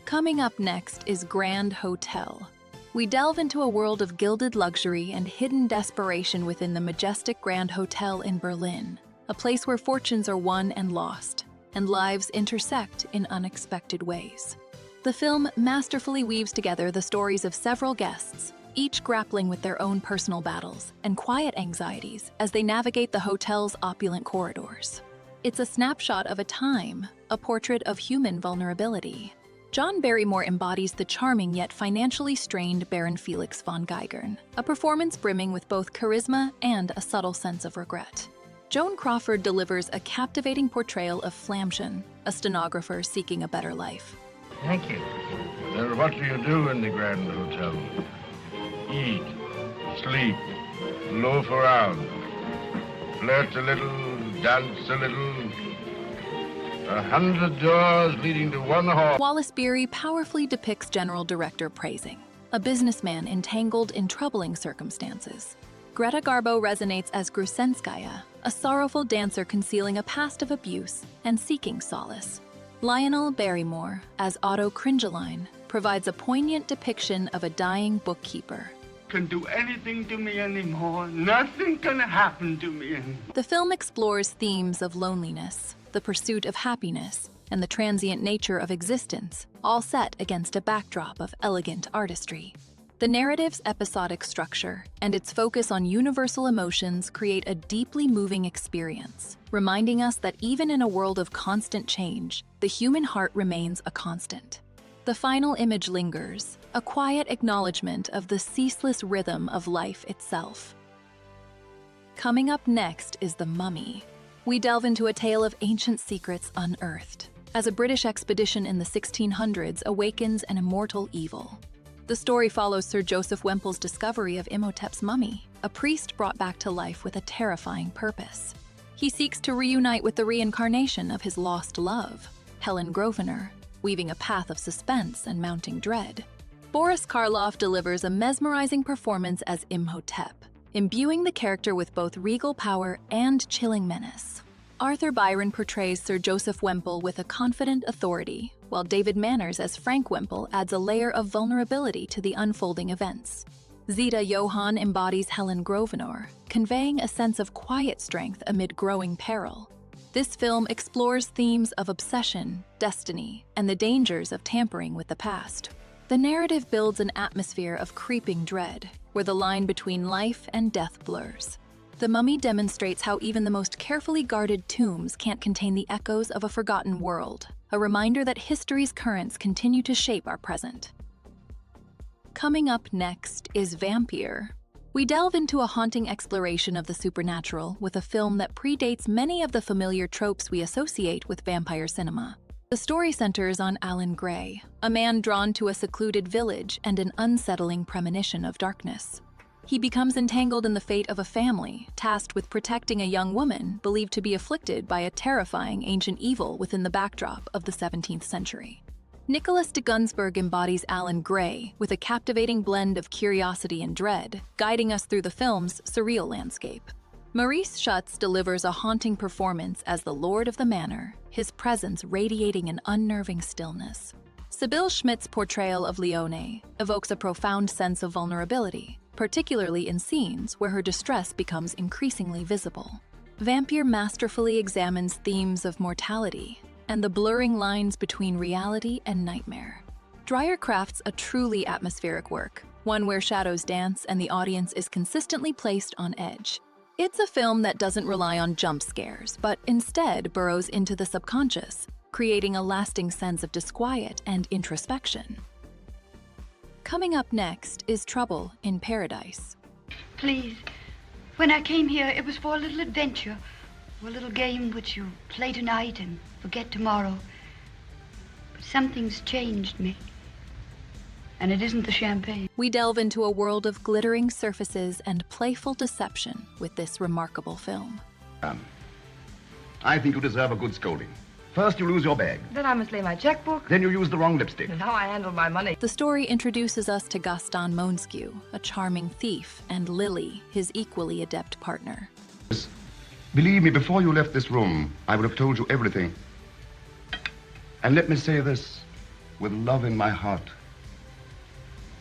Coming up next is Grand Hotel. We delve into a world of gilded luxury and hidden desperation within the majestic Grand Hotel in Berlin, a place where fortunes are won and lost, and lives intersect in unexpected ways. The film masterfully weaves together the stories of several guests, each grappling with their own personal battles and quiet anxieties as they navigate the hotel's opulent corridors. It's a snapshot of a time, a portrait of human vulnerability. John Barrymore embodies the charming yet financially strained Baron Felix von Geigern, a performance brimming with both charisma and a subtle sense of regret. Joan Crawford delivers a captivating portrayal of Flamchen, a stenographer seeking a better life. Thank you. What do you do in the Grand Hotel? eat, sleep, loaf around, flirt a little, dance a little. 100 doors leading to one hall. Wallace Beery powerfully depicts General Director praising, a businessman entangled in troubling circumstances. Greta Garbo resonates as Grusenskaya, a sorrowful dancer concealing a past of abuse and seeking solace. Lionel Barrymore, as Otto Cringeline, provides a poignant depiction of a dying bookkeeper. Can do anything to me anymore. Nothing can happen to me anymore. The film explores themes of loneliness, the pursuit of happiness, and the transient nature of existence, all set against a backdrop of elegant artistry. The narrative's episodic structure and its focus on universal emotions create a deeply moving experience, reminding us that even in a world of constant change, the human heart remains a constant. The final image lingers, a quiet acknowledgement of the ceaseless rhythm of life itself. Coming up next is The Mummy. We delve into a tale of ancient secrets unearthed, as a British expedition in the 1600s awakens an immortal evil. The story follows Sir Joseph Wemple's discovery of Imhotep's mummy, a priest brought back to life with a terrifying purpose. He seeks to reunite with the reincarnation of his lost love, Helen Grosvenor, weaving a path of suspense and mounting dread. Boris Karloff delivers a mesmerizing performance as Imhotep, imbuing the character with both regal power and chilling menace. Arthur Byron portrays Sir Joseph Wemple with a confident authority, while David Manners as Frank Wemple adds a layer of vulnerability to the unfolding events. Zita Johann embodies Helen Grosvenor, conveying a sense of quiet strength amid growing peril. This film explores themes of obsession, destiny, and the dangers of tampering with the past. The narrative builds an atmosphere of creeping dread, where the line between life and death blurs. The Mummy demonstrates how even the most carefully guarded tombs can't contain the echoes of a forgotten world, a reminder that history's currents continue to shape our present. Coming up next is Vampyr. We delve into a haunting exploration of the supernatural with a film that predates many of the familiar tropes we associate with vampire cinema. The story centers on Alan Gray, a man drawn to a secluded village and an unsettling premonition of darkness. He becomes entangled in the fate of a family, tasked with protecting a young woman believed to be afflicted by a terrifying ancient evil within the backdrop of the 17th century. Nicholas de Gunsberg embodies Alan Gray with a captivating blend of curiosity and dread, guiding us through the film's surreal landscape. Maurice Schutz delivers a haunting performance as the Lord of the Manor, his presence radiating an unnerving stillness. Sybil Schmidt's portrayal of Leone evokes a profound sense of vulnerability, particularly in scenes where her distress becomes increasingly visible. Vampyr masterfully examines themes of mortality and the blurring lines between reality and nightmare. Dreyer crafts a truly atmospheric work, one where shadows dance and the audience is consistently placed on edge. It's a film that doesn't rely on jump scares, but instead burrows into the subconscious, creating a lasting sense of disquiet and introspection. Coming up next is Trouble in Paradise. Please, when I came here, it was for a little adventure, a little game which you play tonight and forget tomorrow. But something's changed me, and it isn't the champagne. We delve into a world of glittering surfaces and playful deception with this remarkable film. I think you deserve a good scolding. First, you lose your bag. Then I must lay my checkbook. Then you use the wrong lipstick. And now I handle my money. The story introduces us to Gaston Monsquieu, a charming thief, and Lily, his equally adept partner. Believe me, before you left this room, I would have told you everything. And let me say this, with love in my heart.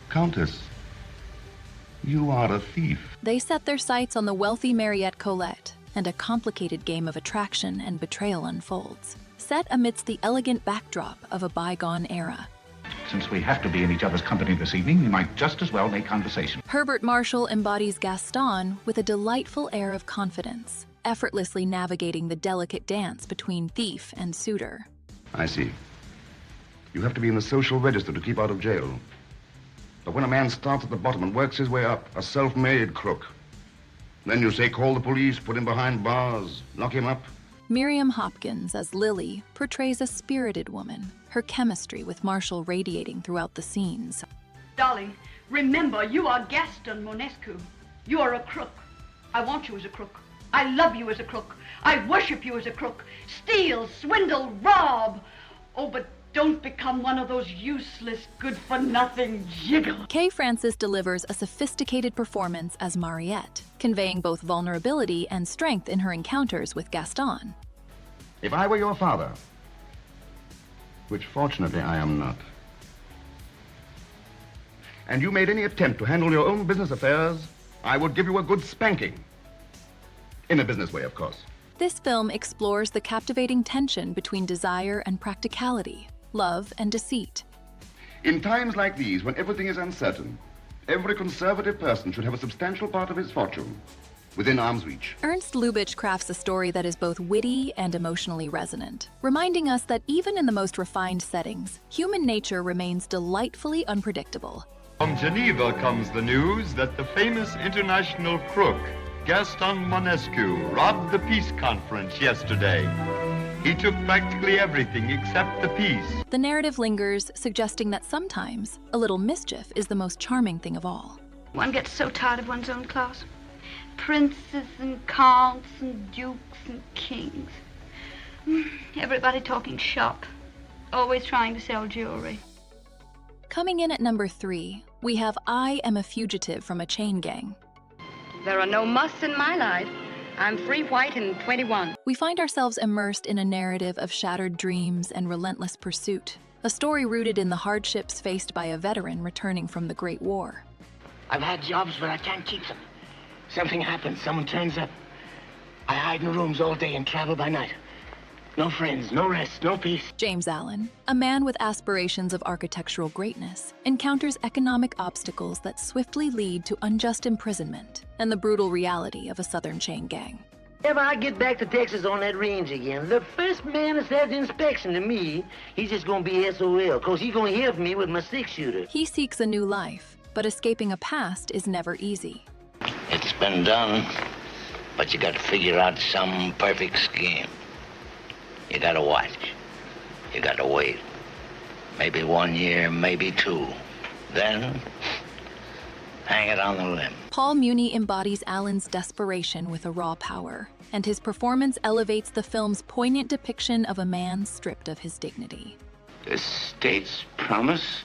Countess, you are a thief. They set their sights on the wealthy Mariette Colette, and a complicated game of attraction and betrayal unfolds, set amidst the elegant backdrop of a bygone era. Since we have to be in each other's company this evening, we might just as well make conversation. Herbert Marshall embodies Gaston with a delightful air of confidence, effortlessly navigating the delicate dance between thief and suitor. I see. You have to be in the social register to keep out of jail. But when a man starts at the bottom and works his way up, a self-made crook, then you say call the police, put him behind bars, lock him up. Miriam Hopkins as Lily portrays a spirited woman, her chemistry with Marshall radiating throughout the scenes. Darling, Remember, you are Gaston Monescu. You are a crook. I want you as a crook. I love you as a crook. I worship you as a crook. Steal, swindle, rob. Oh, but don't become one of those useless, good-for-nothing jiggles. Kay Francis delivers a sophisticated performance as Mariette, conveying both vulnerability and strength in her encounters with Gaston. If I were your father, which fortunately I am not, and you made any attempt to handle your own business affairs, I would give you a good spanking. In a business way, of course. This film explores the captivating tension between desire and practicality, love and deceit. In times like these, when everything is uncertain, every conservative person should have a substantial part of his fortune within arm's reach. Ernst Lubitsch crafts a story that is both witty and emotionally resonant, reminding us that even in the most refined settings, human nature remains delightfully unpredictable. From Geneva comes the news that the famous international crook, Gaston Monescu, robbed the peace conference yesterday. He took practically everything except the peace. The narrative lingers, suggesting that sometimes a little mischief is the most charming thing of all. One gets so tired of one's own class. Princes and counts and dukes and kings. Everybody talking shop. Always trying to sell jewelry. Coming in at number 3, we have I Am a Fugitive from a Chain Gang. There are no musts in my life. I'm free, white, and 21. We find ourselves immersed in a narrative of shattered dreams and relentless pursuit, a story rooted in the hardships faced by a veteran returning from the Great War. I've had jobs, but I can't keep them. Something happens, someone turns up. I hide in rooms all day and travel by night. No friends, no rest, no peace. James Allen, a man with aspirations of architectural greatness, encounters economic obstacles that swiftly lead to unjust imprisonment and the brutal reality of a Southern chain gang. If I get back to Texas on that range again, the first man that says inspection to me, he's just gonna be SOL, cause he's gonna hit me with my 6-shooter. He seeks a new life, but escaping a past is never easy. It's been done, but you gotta figure out some perfect scheme. You gotta watch. You gotta wait. Maybe 1 year, maybe 2. Then, hang it on the limb. Paul Muni embodies Allen's desperation with a raw power, and his performance elevates the film's poignant depiction of a man stripped of his dignity. The state's promise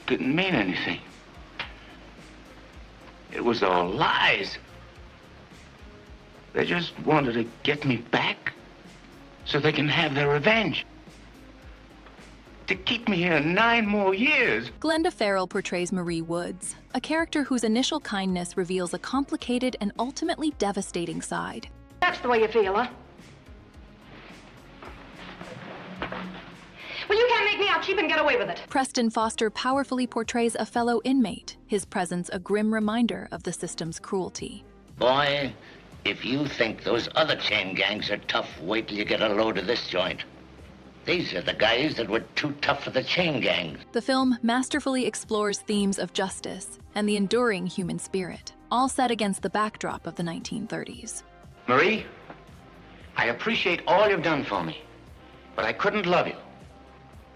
didn't mean anything. It was all lies. They just wanted to get me back so they can have their revenge. To keep me here 9 more years. Glenda Farrell portrays Marie Woods, a character whose initial kindness reveals a complicated and ultimately devastating side. That's the way you feel, huh? Well, you can't make me out cheap and get away with it. Preston Foster powerfully portrays a fellow inmate, his presence a grim reminder of the system's cruelty. Boy, if you think those other chain gangs are tough, wait till you get a load of this joint. These are the guys that were too tough for the chain gangs. The film masterfully explores themes of justice and the enduring human spirit, all set against the backdrop of the 1930s. Marie, I appreciate all you've done for me, but I couldn't love you.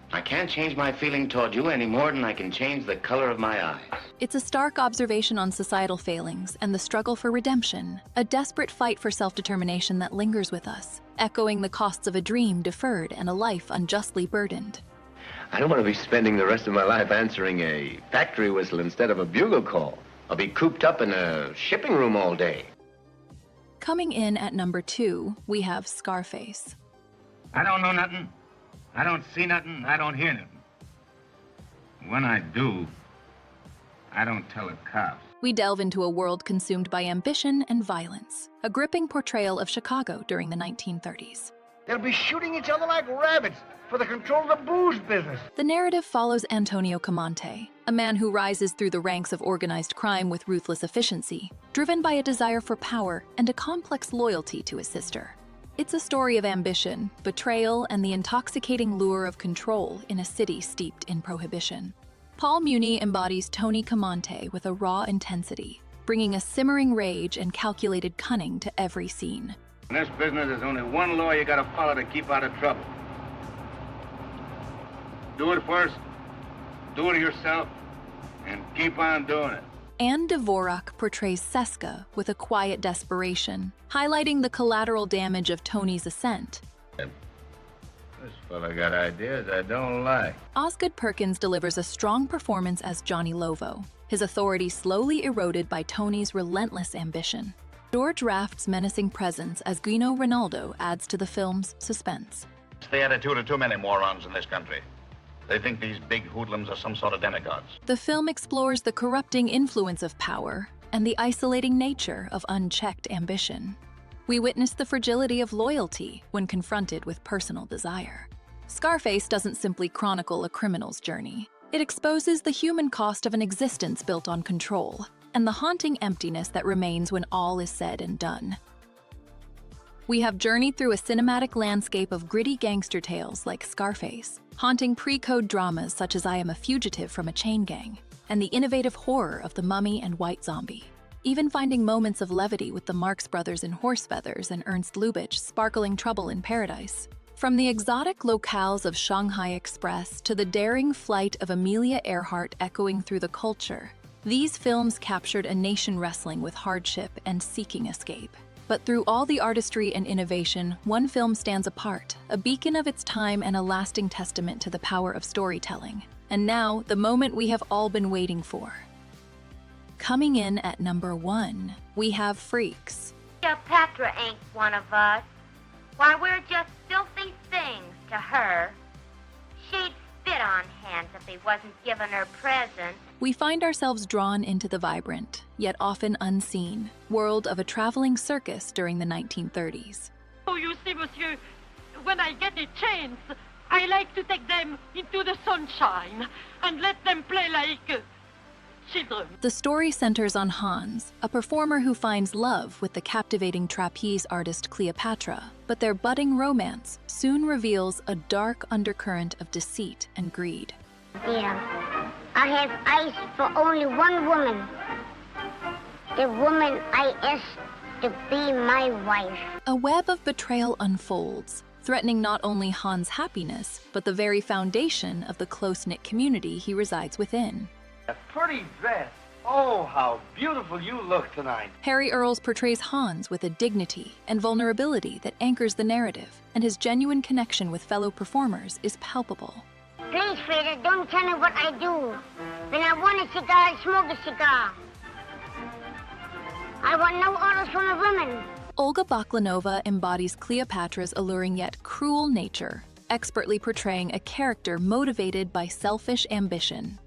I can't change my feeling toward you any more than I can change the color of my eyes. It's a stark observation on societal failings and the struggle for redemption, a desperate fight for self-determination that lingers with us, echoing the costs of a dream deferred and a life unjustly burdened. I don't want to be spending the rest of my life answering a factory whistle instead of a bugle call. I'll be cooped up in a shipping room all day. Coming in at number 2, we have Scarface. I don't know nothing. I don't see nothing. I don't hear nothing. When I do, I don't tell the cops. We delve into a world consumed by ambition and violence, a gripping portrayal of Chicago during the 1930s. They'll be shooting each other like rabbits for the control of the booze business. The narrative follows Antonio Camonte, a man who rises through the ranks of organized crime with ruthless efficiency, driven by a desire for power and a complex loyalty to his sister. It's a story of ambition, betrayal, and the intoxicating lure of control in a city steeped in prohibition. Paul Muni embodies Tony Camonte with a raw intensity, bringing a simmering rage and calculated cunning to every scene. In this business, there's only one law you gotta follow to keep out of trouble. Do it first, do it yourself, and keep on doing it. Anne Dvorak portrays Seska with a quiet desperation, highlighting the collateral damage of Tony's ascent. This fella got ideas I don't like. Osgood Perkins delivers a strong performance as Johnny Lovo, his authority slowly eroded by Tony's relentless ambition. George Raft's menacing presence as Guino Ronaldo adds to the film's suspense. It's the attitude of too many morons in this country. They think these big hoodlums are some sort of demigods. The film explores the corrupting influence of power and the isolating nature of unchecked ambition. We witness the fragility of loyalty when confronted with personal desire. Scarface doesn't simply chronicle a criminal's journey. It exposes the human cost of an existence built on control and the haunting emptiness that remains when all is said and done. We have journeyed through a cinematic landscape of gritty gangster tales like Scarface, haunting pre-code dramas such as I Am a Fugitive from a Chain Gang, and the innovative horror of The Mummy and White Zombie. Even finding moments of levity with the Marx Brothers in Horse Feathers and Ernst Lubitsch's Sparkling Trouble in Paradise. From the exotic locales of Shanghai Express to the daring flight of Amelia Earhart echoing through the culture, these films captured a nation wrestling with hardship and seeking escape. But through all the artistry and innovation, one film stands apart, a beacon of its time and a lasting testament to the power of storytelling. And now, the moment we have all been waiting for. Coming in at number 1, we have Freaks. Cleopatra ain't one of us. Why, we're just filthy things to her. She'd spit on Hans if he wasn't giving her presents. We find ourselves drawn into the vibrant, yet often unseen, world of a traveling circus during the 1930s. Oh, you see, monsieur, when I get a chance, I like to take them into the sunshine and let them play like children. The story centers on Hans, a performer who finds love with the captivating trapeze artist Cleopatra, but their budding romance soon reveals a dark undercurrent of deceit and greed. Yeah, I have eyes for only one woman. The woman I asked to be my wife. A web of betrayal unfolds, threatening not only Hans' happiness, but the very foundation of the close-knit community he resides within. A pretty dress. Oh, how beautiful you look tonight. Harry Earls portrays Hans with a dignity and vulnerability that anchors the narrative, and his genuine connection with fellow performers is palpable. Please, Frida, don't tell me what I do. When I want a cigar, I smoke a cigar. I want no orders from a woman. Olga Baklanova embodies Cleopatra's alluring yet cruel nature, expertly portraying a character motivated by selfish ambition.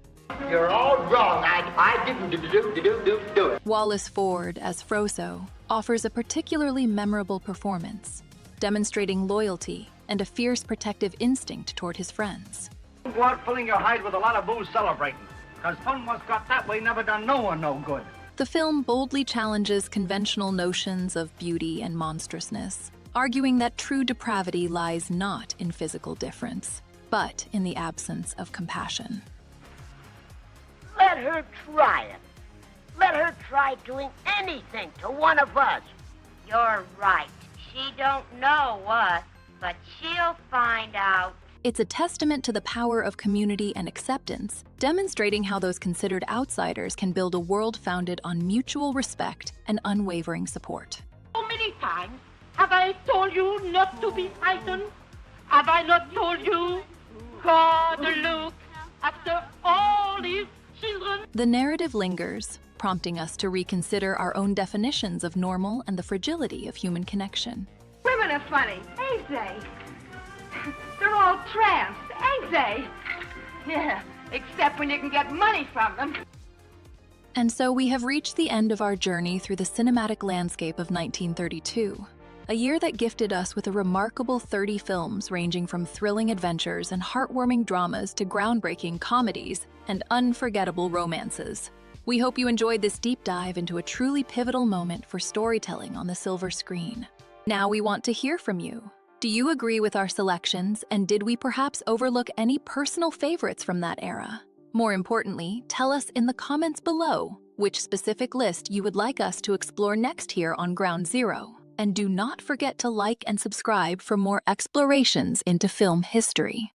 You're all wrong. I didn't do it. Wallace Ford, as Froso, offers a particularly memorable performance, demonstrating loyalty and a fierce protective instinct toward his friends. Don't go out filling your hide with a lot of booze celebrating, because fun once got that way never done no one no good. The film boldly challenges conventional notions of beauty and monstrousness, arguing that true depravity lies not in physical difference, but in the absence of compassion. Let her try it. Let her try doing anything to one of us. You're right. She don't know us, but she'll find out. It's a testament to the power of community and acceptance, demonstrating how those considered outsiders can build a world founded on mutual respect and unwavering support. How many times have I told you not to be frightened? Have I not told you? God, look, after all these children. The narrative lingers, prompting us to reconsider our own definitions of normal and the fragility of human connection. Women are funny, ain't they? They're all tramps, ain't they? Yeah, except when you can get money from them. And so we have reached the end of our journey through the cinematic landscape of 1932, a year that gifted us with a remarkable 30 films ranging from thrilling adventures and heartwarming dramas to groundbreaking comedies and unforgettable romances. We hope you enjoyed this deep dive into a truly pivotal moment for storytelling on the silver screen. Now we want to hear from you. Do you agree with our selections, and did we perhaps overlook any personal favorites from that era? More importantly, tell us in the comments below which specific list you would like us to explore next here on Ground Zero. And do not forget to like and subscribe for more explorations into film history.